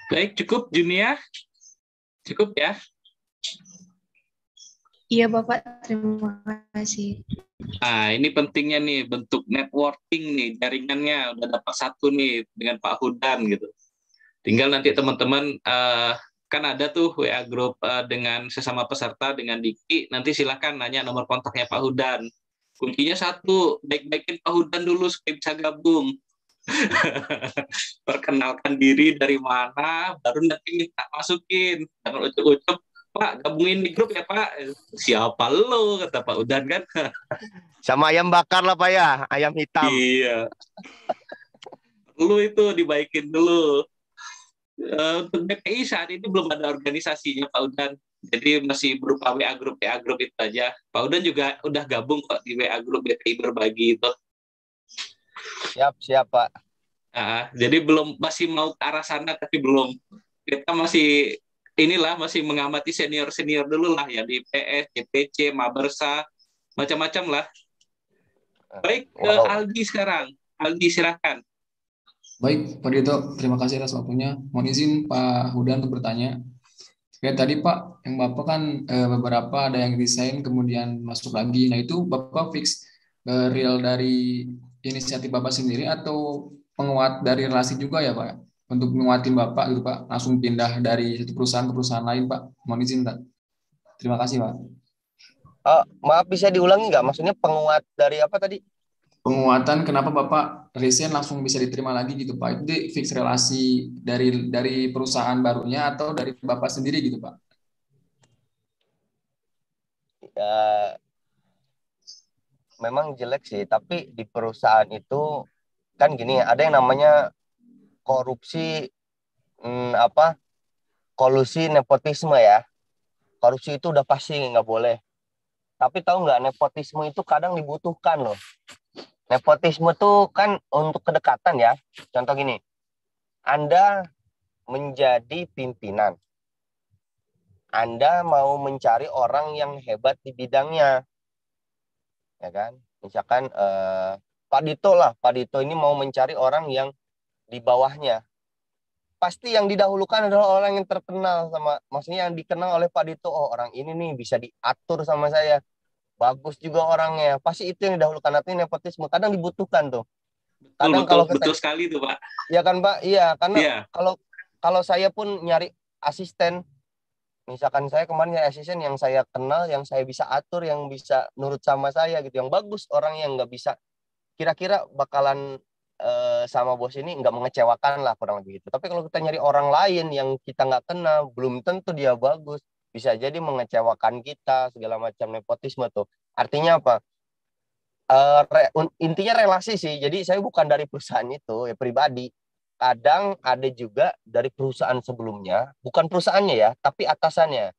A: Baik, cukup Junia? Cukup ya?
E: Iya Bapak, terima kasih.
A: Nah, ini pentingnya nih, bentuk networking nih, jaringannya udah dapat satu nih dengan Pak Hudan gitu. Tinggal nanti teman-teman kan ada tuh WA group dengan sesama peserta dengan Diki, nanti silakan nanya nomor kontaknya Pak Hudan. Kuncinya satu, baik-baikin Pak Hudan dulu supaya bisa gabung. Perkenalkan diri dari mana, baru nanti minta masukin. Jangan ucap-ucap, Pak gabungin di grup ya Pak. Siapa lo, kata Pak Hudan kan.
B: Sama ayam bakar lah Pak ya, ayam hitam.
A: Iya. Lu itu dibaikin dulu. Untuk BPI saat ini belum ada organisasinya Pak Udan, jadi masih berupa WA grup itu aja. Pak Udan juga udah gabung kok di WA grup BPI berbagi itu.
B: Siap Pak.
A: Jadi masih mau ke arah sana tapi belum. Kita masih masih mengamati senior dulu lah ya di PS, CPC, Mabersa, macam-macam lah. Baik, ke Aldi sekarang. Aldi silakan.
F: Baik, Pak Dito, terima kasih atas waktunya. Mohon izin Pak Hudan untuk bertanya. Kayak tadi Pak, yang Bapak kan beberapa ada yang desain kemudian masuk lagi. Nah itu Bapak fix real dari inisiatif Bapak sendiri atau penguat dari relasi juga ya Pak? Untuk menguatin Bapak gitu Pak, langsung pindah dari satu perusahaan ke perusahaan lain Pak. Mohon izin Pak. Terima kasih Pak.
B: Maaf, bisa diulangi nggak? Maksudnya penguat dari apa tadi?
F: Penguatan kenapa Bapak resign langsung bisa diterima lagi gitu Pak? Itu fix relasi dari perusahaan barunya atau dari Bapak sendiri gitu Pak?
B: Memang jelek sih, tapi di perusahaan itu kan gini, ada yang namanya korupsi, kolusi nepotisme ya. Korupsi itu udah pasti nggak boleh. Tapi tahu nggak, nepotisme itu kadang dibutuhkan loh. Nepotisme tuh kan untuk kedekatan ya. Contoh gini, Anda menjadi pimpinan. Anda mau mencari orang yang hebat di bidangnya. Ya kan? Misalkan Pak Dito ini mau mencari orang yang di bawahnya. Pasti yang didahulukan adalah orang yang terkenal maksudnya yang dikenal oleh Pak Dito. Oh, orang ini nih bisa diatur sama saya. Bagus juga orangnya, pasti itu yang didahulukan. Artinya nepotisme kadang dibutuhkan tuh. Kadang
A: betul sekali tuh Pak.
B: Ya kan Pak, iya karena kalau saya pun nyari asisten, misalkan saya kemarin nyari asisten yang saya kenal, yang saya bisa atur, yang bisa nurut sama saya gitu, yang bagus, orang yang nggak bisa, kira-kira bakalan sama bos ini nggak mengecewakan lah kurang lebih gitu. Tapi kalau kita nyari orang lain yang kita nggak kenal, belum tentu dia bagus. Bisa jadi mengecewakan kita, segala macam nepotisme tuh. Artinya apa? Intinya relasi sih. Jadi saya bukan dari perusahaan itu, ya pribadi. Kadang ada juga dari perusahaan sebelumnya, bukan perusahaannya ya, tapi atasannya.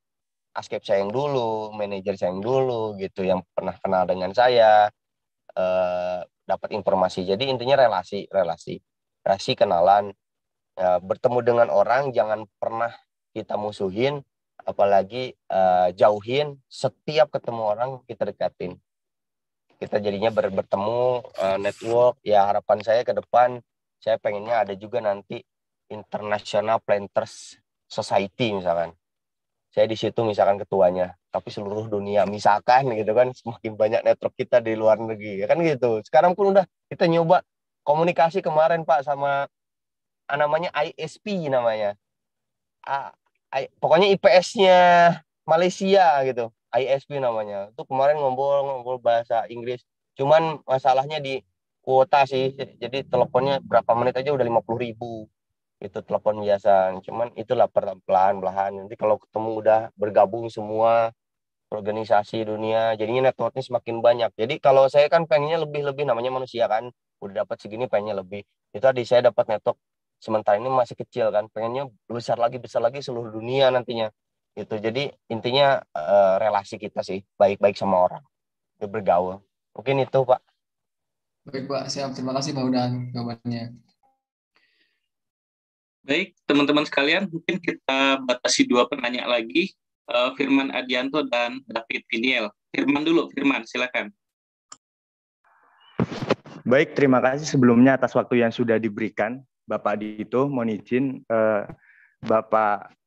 B: Askep saya yang dulu, manajer saya yang dulu, gitu, yang pernah kenal dengan saya, dapat informasi. Jadi intinya relasi kenalan. Bertemu dengan orang jangan pernah kita musuhin, apalagi jauhin. Setiap ketemu orang kita dekatin, kita jadinya bertemu, network. Ya harapan saya ke depan, saya pengennya ada juga nanti International Planters Society misalkan. Saya di situ misalkan ketuanya, tapi seluruh dunia misalkan gitu kan, semakin banyak network kita di luar negeri ya kan gitu. Sekarang pun udah kita nyoba komunikasi kemarin Pak sama namanya ISP namanya. Pokoknya IPS-nya Malaysia gitu. ISP namanya. Itu kemarin ngobrol bahasa Inggris. Cuman masalahnya di kuota sih. Jadi teleponnya berapa menit aja udah 50.000. Itu telepon biasa. Cuman itulah perlahan-lahan. Nanti kalau ketemu udah bergabung semua organisasi dunia, jadinya networknya semakin banyak. Jadi kalau saya kan pengennya lebih-lebih, namanya manusia kan. Udah dapat segini pengennya lebih. Itu tadi saya dapat network sementara ini masih kecil kan. Pengennya besar lagi seluruh dunia nantinya. Gitu. Jadi intinya relasi kita sih baik-baik sama orang. Bergaul. Mungkin itu Pak.
F: Baik Pak, siap. Terima kasih Pak Hudan jawabannya.
A: Baik, teman-teman sekalian, mungkin kita batasi 2 penanya lagi, Firman Adianto dan David Viniel. Firman dulu, Firman, silakan.
G: Baik, terima kasih sebelumnya atas waktu yang sudah diberikan. Bapak Dito, mohon izin, Bapak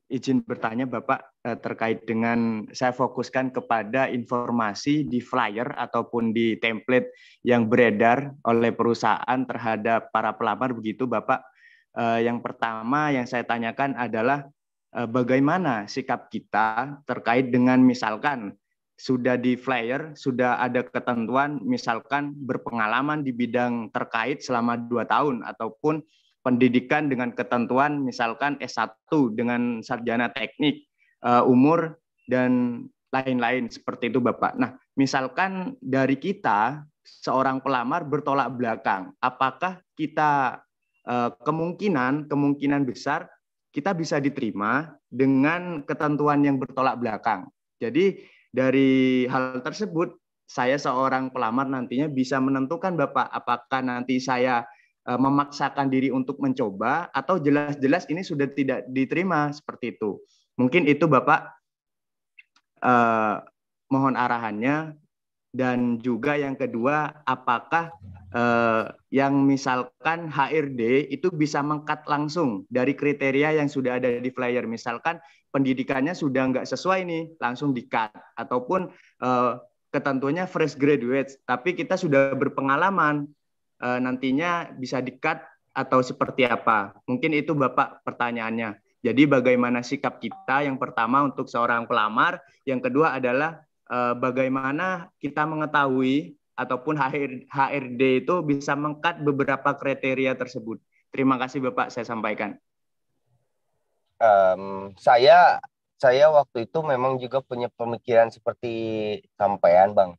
G: izin bertanya Bapak terkait dengan saya fokuskan kepada informasi di flyer ataupun di template yang beredar oleh perusahaan terhadap para pelamar begitu Bapak. Yang pertama yang saya tanyakan adalah bagaimana sikap kita terkait dengan misalkan sudah di flyer, sudah ada ketentuan misalkan berpengalaman di bidang terkait selama 2 tahun ataupun pendidikan dengan ketentuan misalkan S1 dengan sarjana teknik, umur dan lain-lain seperti itu Bapak. Nah, misalkan dari kita seorang pelamar bertolak belakang, apakah kita kemungkinan besar kita bisa diterima dengan ketentuan yang bertolak belakang. Jadi dari hal tersebut saya seorang pelamar nantinya bisa menentukan Bapak apakah nanti saya memaksakan diri untuk mencoba atau jelas-jelas ini sudah tidak diterima seperti itu. Mungkin itu Bapak mohon arahannya. Dan juga yang kedua, apakah yang misalkan HRD itu bisa meng-cut langsung dari kriteria yang sudah ada di flyer. Misalkan pendidikannya sudah nggak sesuai nih, langsung di-cut. Ataupun ketentuannya fresh graduate, tapi kita sudah berpengalaman, nantinya bisa di-cut atau seperti apa. Mungkin itu Bapak pertanyaannya. Jadi bagaimana sikap kita yang pertama untuk seorang pelamar, yang kedua adalah bagaimana kita mengetahui ataupun HRD itu bisa meng-cut beberapa kriteria tersebut. Terima kasih Bapak, saya sampaikan.
B: Saya waktu itu memang juga punya pemikiran seperti sampean Bang.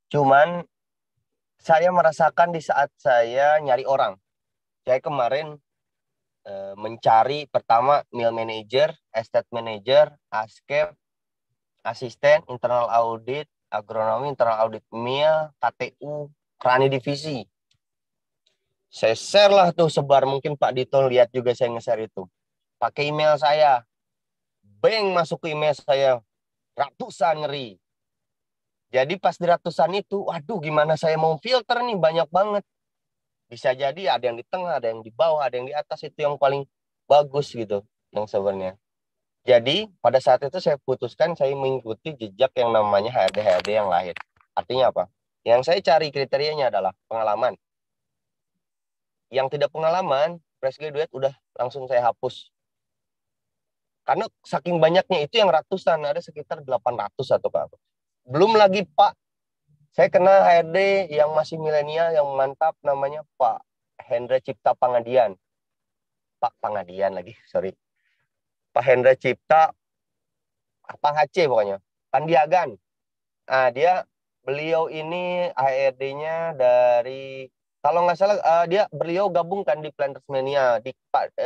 B: Cuman saya merasakan di saat saya nyari orang. Saya kemarin mencari pertama mill manager, estate manager, ASCAP, asisten, internal audit, agronomi, internal audit mill, KTU, Krani divisi. Saya share lah tuh sebar, mungkin Pak Dito lihat juga saya nge-share itu. Pakai email saya. Bang masuk ke email saya. Ratusan ngeri. Jadi pas di ratusan itu, waduh gimana saya mau filter nih, banyak banget. Bisa jadi ada yang di tengah, ada yang di bawah, ada yang di atas, itu yang paling bagus gitu. Yang sebenarnya. Jadi pada saat itu saya putuskan saya mengikuti jejak yang namanya HRD yang lain. Artinya apa? Yang saya cari kriterianya adalah pengalaman. Yang tidak pengalaman, fresh graduate udah langsung saya hapus. Karena saking banyaknya itu yang ratusan, ada sekitar 800 atau apa. Belum lagi Pak, saya kenal HRD yang masih milenial yang mantap namanya Pak Hendra Cipta Pangadian. Pak Pangadian lagi, sorry. Pak Hendra Cipta, apa HC pokoknya, Pandiagan. Nah, beliau ini HRD-nya dari, kalau nggak salah beliau gabungkan di Planters Mania,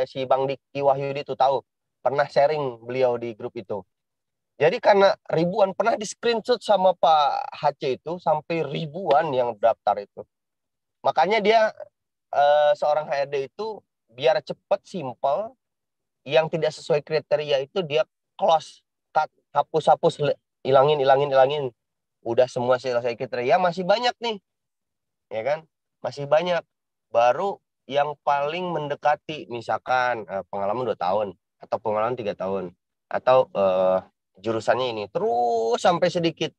B: si Bang Diki Wahyudi itu tahu, pernah sharing beliau di grup itu. Jadi karena ribuan, pernah di screenshot sama Pak HC itu, sampai ribuan yang daftar itu. Makanya dia seorang HRD itu biar cepat, simple, yang tidak sesuai kriteria itu dia close, cut, hapus, ilangin. Udah semua selesai kriteria, masih banyak nih. Ya kan? Masih banyak. Baru yang paling mendekati, misalkan pengalaman 2 tahun atau pengalaman 3 tahun atau jurusannya ini, terus sampai sedikit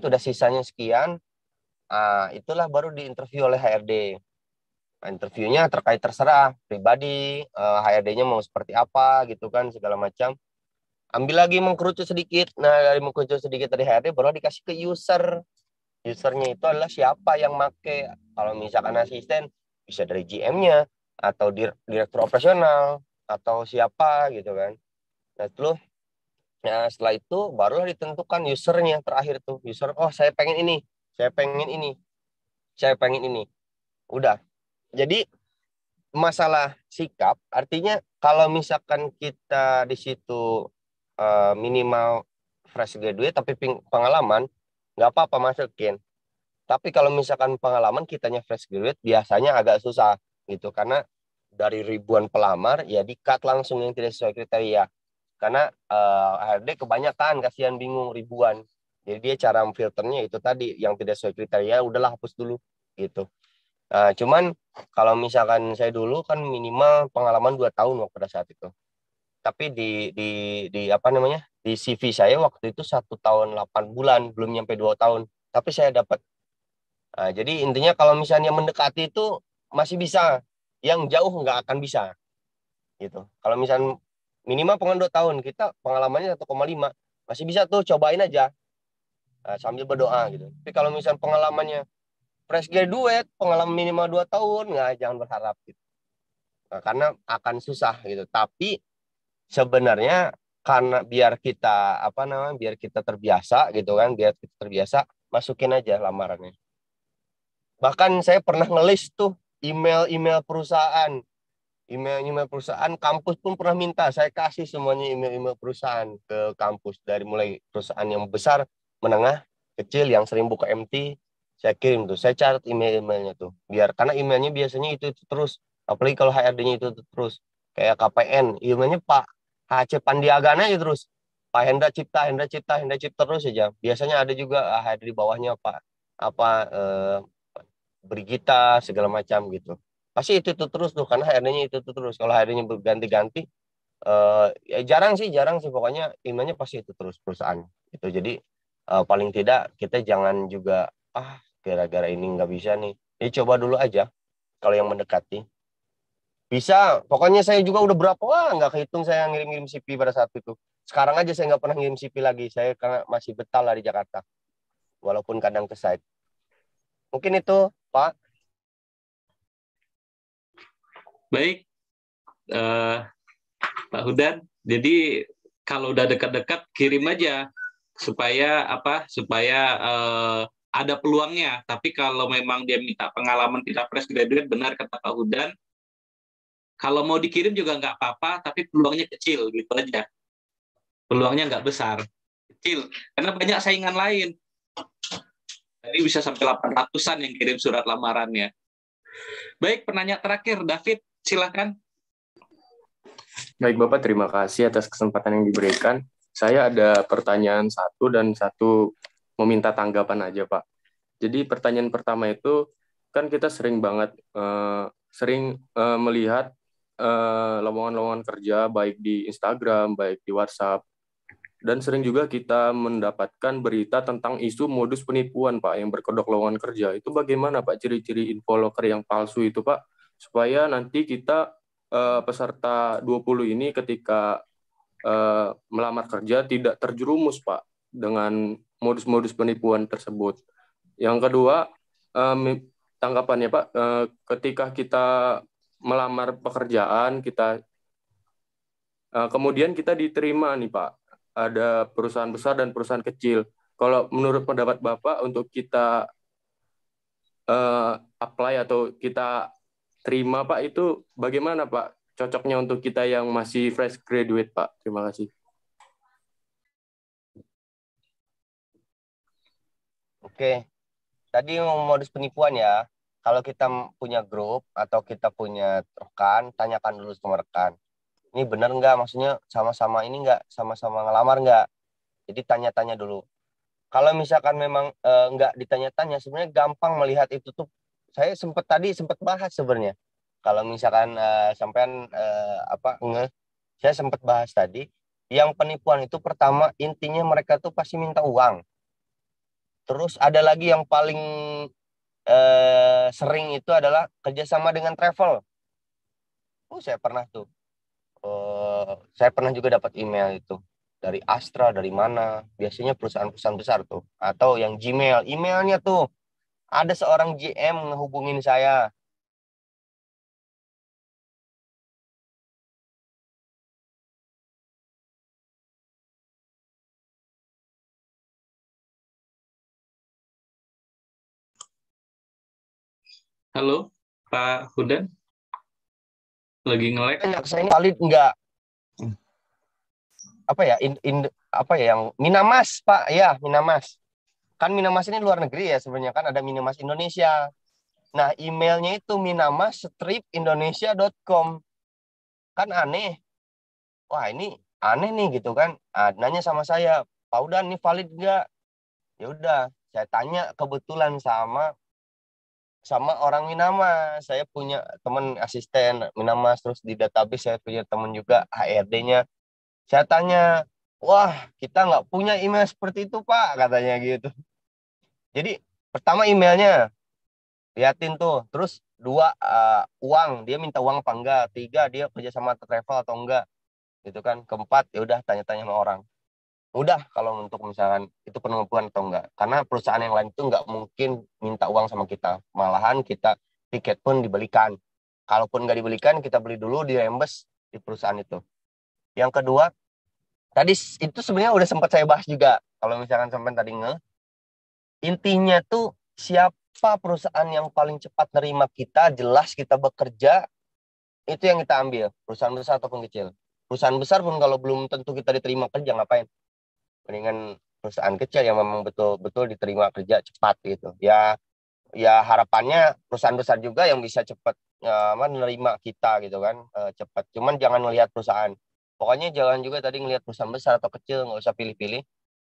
B: udah sisanya sekian, itulah baru diinterview oleh HRD. Interviewnya terserah pribadi, HRD-nya mau seperti apa gitu kan, segala macam. Ambil lagi mengkerucut sedikit. Nah, dari mengkerucut sedikit dari HRD baru dikasih ke user. Usernya itu adalah siapa yang make. Kalau misalkan asisten bisa dari GM-nya atau direktur operasional atau siapa gitu kan. Nah, terus setelah itu barulah ditentukan usernya terakhir tuh. User, oh saya pengen ini, saya pengen ini, saya pengen ini. Udah. Jadi masalah sikap, artinya kalau misalkan kita di situ minimal fresh graduate tapi pengalaman, nggak apa-apa masukin. Tapi kalau misalkan pengalaman kitanya fresh graduate, biasanya agak susah gitu, karena dari ribuan pelamar ya di-cut langsung yang tidak sesuai kriteria. Karena HRD kebanyakan, kasihan bingung ribuan. Jadi dia cara filternya itu tadi, yang tidak sesuai kriteria udahlah hapus dulu gitu. Cuman kalau misalkan saya dulu kan minimal pengalaman 2 tahun waktu pada saat itu. Tapi di apa namanya? Di CV saya waktu itu 1 tahun 8 bulan, belum nyampe 2 tahun. Tapi saya dapat. Jadi intinya kalau misalnya mendekati itu masih bisa, yang jauh nggak akan bisa. Gitu. Kalau misalnya minimal pengalaman 2 tahun, kita pengalamannya 1,5, masih bisa tuh, cobain aja. Sambil berdoa gitu. Tapi kalau misalnya pengalamannya fresh graduate, pengalaman minimal 2 tahun, nggak, jangan berharap gitu. Karena akan susah gitu. Tapi sebenarnya karena biar kita biar kita terbiasa gitu kan, masukin aja lamarannya. Bahkan saya pernah ngelis tuh email perusahaan, kampus pun pernah minta, saya kasih semuanya email perusahaan ke kampus, dari mulai perusahaan yang besar, menengah, kecil, yang sering buka MT, saya kirim tuh, saya catat emailnya tuh, biar karena emailnya biasanya itu terus, apalagi kalau HRD-nya itu terus, kayak KPN, emailnya Pak HC Pandiagana aja terus, Pak Hendra Cipta terus aja. Biasanya ada juga HRD di bawahnya Pak Brigita segala macam gitu. Pasti itu terus tuh, karena HRD-nya itu terus. Kalau HRD-nya berganti-ganti, ya jarang sih pokoknya emailnya pasti itu terus perusahaan. Itu jadi paling tidak kita jangan juga gara-gara ini nggak bisa nih. Jadi coba dulu aja kalau yang mendekati. Bisa, pokoknya saya juga udah nggak kehitung saya ngirim-ngirim CV pada saat itu. Sekarang aja saya nggak pernah ngirim CV lagi, saya karena masih betah lah di Jakarta. Walaupun kadang ke site. Mungkin itu, Pak.
A: Baik, Pak Hudan. Jadi kalau udah dekat-dekat kirim aja supaya ada peluangnya. Tapi kalau memang dia minta pengalaman tidak fresh graduate, benar kata Pak Hudan, kalau mau dikirim juga nggak apa-apa, tapi peluangnya kecil gitu aja. Peluangnya nggak besar, kecil, karena banyak saingan lain. Jadi bisa sampai 800-an yang kirim surat lamarannya. Baik, penanya terakhir, David, silakan.
H: Baik Bapak, terima kasih atas kesempatan yang diberikan. Saya ada pertanyaan satu dan satu meminta tanggapan aja Pak. Jadi pertanyaan pertama itu, kan kita sering banget melihat lowongan-lowongan kerja baik di Instagram, baik di WhatsApp, dan sering juga kita mendapatkan berita tentang isu modus penipuan Pak yang berkedok lowongan kerja. Itu bagaimana Pak ciri-ciri info loker yang palsu itu Pak, supaya nanti kita peserta 20 ini ketika melamar kerja tidak terjerumus Pak dengan modus-modus penipuan tersebut. Yang kedua, tanggapannya Pak, ketika kita melamar pekerjaan, kemudian kita diterima nih Pak, ada perusahaan besar dan perusahaan kecil. Kalau menurut pendapat Bapak untuk kita apply atau kita terima Pak, itu bagaimana Pak cocoknya untuk kita yang masih fresh graduate Pak? Terima kasih.
B: Oke, tadi modus penipuan ya. Kalau kita punya grup atau kita punya rekan, tanyakan dulu sama rekan. Ini benar nggak? Maksudnya sama-sama ini nggak? Sama-sama ngelamar nggak? Jadi tanya-tanya dulu. Kalau misalkan memang nggak ditanya-tanya, sebenarnya gampang melihat itu tuh saya sempat bahas sebenarnya. Kalau misalkan sampean saya sempat bahas tadi, yang penipuan itu pertama intinya mereka tuh pasti minta uang. Terus ada lagi yang paling sering itu adalah kerjasama dengan travel. Saya pernah tuh. Saya pernah juga dapat email itu dari Astra, dari mana, biasanya perusahaan-perusahaan besar tuh, atau yang Gmail, emailnya tuh ada seorang GM ngehubungin saya.
A: Halo, Pak Hudan, lagi nge-lag.
B: Saya valid enggak? Apa ya? Apa ya yang Minamas, Pak? Ya, Minamas. Kan Minamas ini luar negeri ya sebenarnya, kan ada Minamas Indonesia. Nah, emailnya itu minamas@indonesia.com. Kan aneh. Wah, ini aneh nih gitu kan. Nanya sama saya, Pak Udan, ini valid enggak? Ya udah, saya tanya kebetulan sama orang Minamas. Saya punya teman asisten Minamas, terus di database saya punya teman juga HRD-nya. Saya tanya, wah, kita nggak punya email seperti itu, Pak, katanya gitu. Jadi pertama emailnya liatin tuh, terus dua uang, dia minta uang apa enggak, tiga dia kerja sama travel atau enggak, gitu kan. Keempat ya udah tanya-tanya sama orang. Udah kalau untuk misalkan itu penipuan atau enggak, karena perusahaan yang lain itu enggak mungkin minta uang sama kita, malahan kita tiket pun dibelikan. Kalaupun enggak dibelikan, kita beli dulu di reimburse di perusahaan itu. Yang kedua, tadi itu sebenarnya udah sempat saya bahas juga. Kalau misalkan sampai tadi intinya tuh siapa perusahaan yang paling cepat nerima kita, jelas kita bekerja, itu yang kita ambil, perusahaan besar ataupun kecil. Perusahaan besar pun kalau belum tentu kita diterima kerja, ngapain? Mendingan perusahaan kecil yang memang betul-betul diterima kerja cepat gitu. Ya harapannya perusahaan besar juga yang bisa cepat menerima kita gitu kan, cepat. Cuman jangan melihat perusahaan. Pokoknya jangan juga tadi ngelihat perusahaan besar atau kecil, nggak usah pilih-pilih.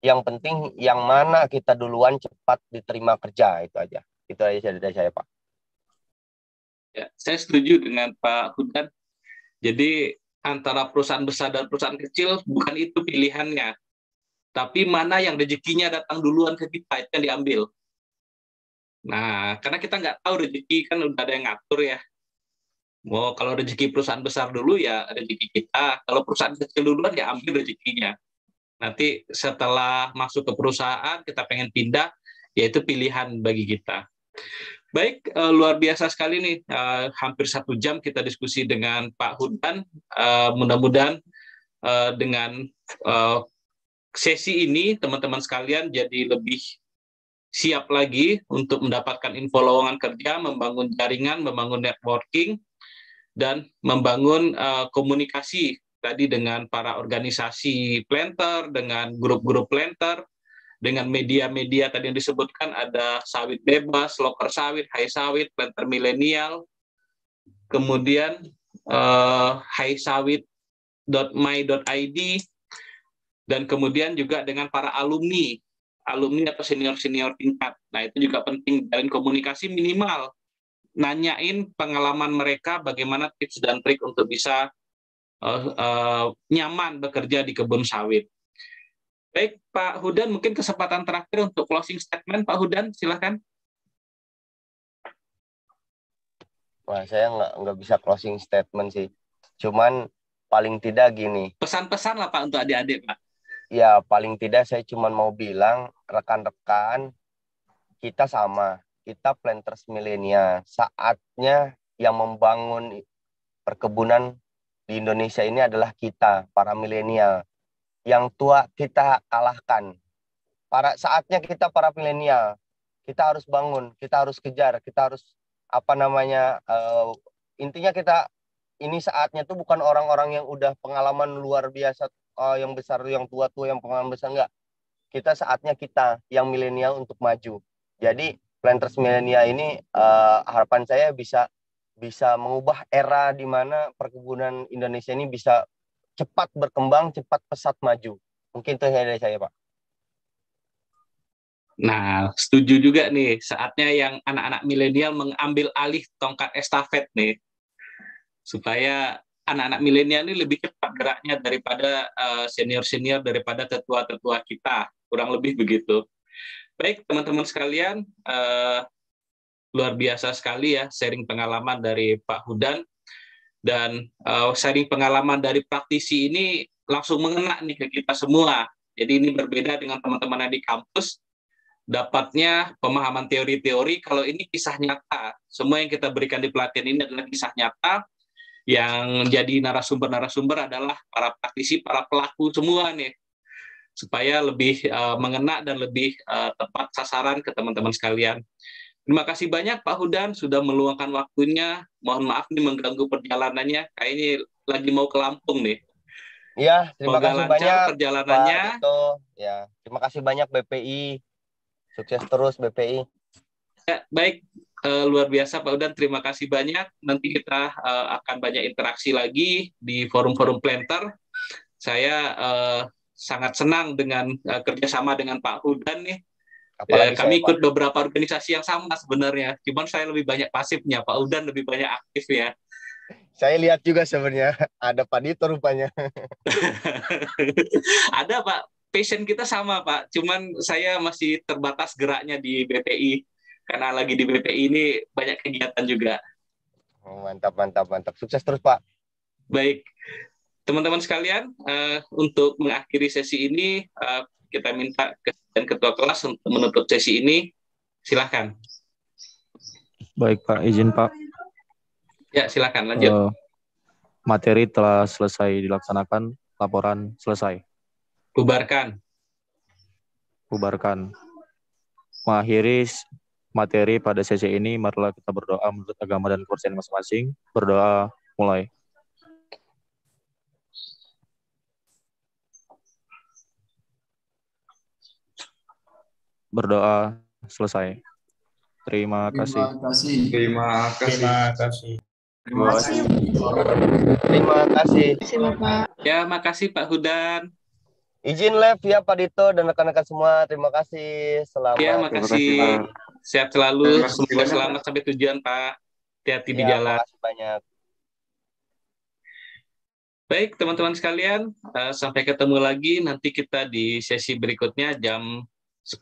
B: Yang penting yang mana kita duluan cepat diterima kerja, itu aja. Itu aja dari saya, Pak.
A: Ya, saya setuju dengan Pak Hudan. Jadi antara perusahaan besar dan perusahaan kecil bukan itu pilihannya. Tapi mana yang rezekinya datang duluan ke kita, itu yang diambil. Nah, karena kita nggak tahu rezeki, kan udah ada yang ngatur ya. Mau kalau rezeki perusahaan besar dulu ya rezeki kita, kalau perusahaan kecil duluan ya ambil rezekinya. Nanti setelah masuk ke perusahaan kita pengen pindah, yaitu pilihan bagi kita. Baik, luar biasa sekali nih, hampir 1 jam kita diskusi dengan Pak Hudan. Mudah-mudahan dengan sesi ini teman-teman sekalian jadi lebih siap lagi untuk mendapatkan info lowongan kerja, membangun jaringan, membangun networking, dan membangun komunikasi tadi dengan para organisasi planter, dengan grup-grup planter, dengan media-media tadi yang disebutkan, ada sawit bebas, loker sawit, hai sawit, planter milenial, kemudian haisawit.my.id, dan kemudian juga dengan para alumni atau senior-senior tingkat. Nah, itu juga penting, jalin komunikasi minimal, nanyain pengalaman mereka, bagaimana tips dan trik untuk bisa nyaman bekerja di kebun sawit. Baik, Pak Hudan, mungkin kesempatan terakhir untuk closing statement, Pak Hudan, silakan.
B: Wah, saya nggak bisa closing statement sih. Cuman paling tidak gini.
A: Pesan-pesan lah Pak untuk adik-adik, Pak.
B: Ya, paling tidak saya cuma mau bilang, rekan-rekan, kita sama. Kita planters milenial. Saatnya yang membangun perkebunan di Indonesia ini adalah kita, para milenial. Yang tua kita kalahkan. Saatnya kita para milenial. Kita harus bangun, kita harus kejar, kita harus intinya kita ini saatnya tuh bukan orang-orang yang udah pengalaman luar biasa, yang besar, yang tua-tua, yang pengalaman besar, enggak. Saatnya kita yang milenial untuk maju. Jadi planters milenial ini harapan saya bisa mengubah era di mana perkebunan Indonesia ini bisa cepat berkembang, cepat pesat maju. Mungkin itu dari saya, Pak.
A: Nah, setuju juga nih, saatnya yang anak-anak milenial mengambil alih tongkat estafet nih, supaya anak-anak milenial ini lebih cepat geraknya daripada senior-senior, daripada tetua-tetua kita, kurang lebih begitu. Baik, teman-teman sekalian, luar biasa sekali ya sharing pengalaman dari Pak Hudan, dan sharing pengalaman dari praktisi ini langsung mengena nih ke kita semua. Jadi ini berbeda dengan teman-teman yang di kampus, dapatnya pemahaman teori-teori, kalau ini kisah nyata. Semua yang kita berikan di pelatihan ini adalah kisah nyata, yang jadi narasumber-narasumber adalah para praktisi, para pelaku semua nih, supaya lebih mengena dan lebih tepat sasaran ke teman-teman sekalian. Terima kasih banyak Pak Hudan sudah meluangkan waktunya. Mohon maaf nih mengganggu perjalanannya. Kayaknya lagi mau ke Lampung nih.
B: Iya, terima
A: Semoga
B: kasih
A: lancar
B: banyak
A: perjalanannya.
B: Pak Dito. Ya, terima kasih banyak BPI. Sukses terus BPI.
A: Ya, baik, luar biasa Pak Hudan. Terima kasih banyak. Nanti kita akan banyak interaksi lagi di forum-forum planter. Saya sangat senang dengan kerjasama dengan Pak Hudan nih.
B: Apalagi
A: Kami
B: saya,
A: ikut
B: Pak.
A: beberapa organisasi yang sama sebenarnya, cuman saya lebih banyak pasifnya, Pak Udan lebih banyak aktifnya.
B: Saya lihat juga sebenarnya ada Pak Dito rupanya.
A: Ada Pak, passion kita sama Pak, cuman saya masih terbatas geraknya di BPI, karena lagi di BPI ini banyak kegiatan juga.
B: Oh, mantap, mantap, mantap. Sukses terus Pak.
A: Baik, teman-teman sekalian, untuk mengakhiri sesi ini, kita minta Ketua kelas untuk menutup sesi ini. Silahkan.
I: Baik Pak, izin Pak.
A: Ya, silakan lanjut.
I: Materi telah selesai dilaksanakan, laporan selesai.
A: Bubarkan.
I: Bubarkan. Mengakhiri materi pada sesi ini, marilah kita berdoa menurut agama dan kepercayaan masing-masing. Berdoa mulai. Berdoa selesai. Terima kasih.
D: Terima kasih.
E: Terima kasih.
B: Terima kasih.
E: Terima Pak.
A: Ya, makasih Pak Hudan.
B: Izin live ya Pak Dito dan rekan-rekan semua. Terima kasih. Selamat.
A: Ya, makasih. Sehat selalu.
D: Terima kasih
A: Semoga
D: banyak,
A: selamat sampai tujuan, Pak. Hati-hati di
B: Ya,
A: jalan.
B: makasih banyak.
A: Baik, teman-teman sekalian. Sampai ketemu lagi. Nanti kita di sesi berikutnya jam 10.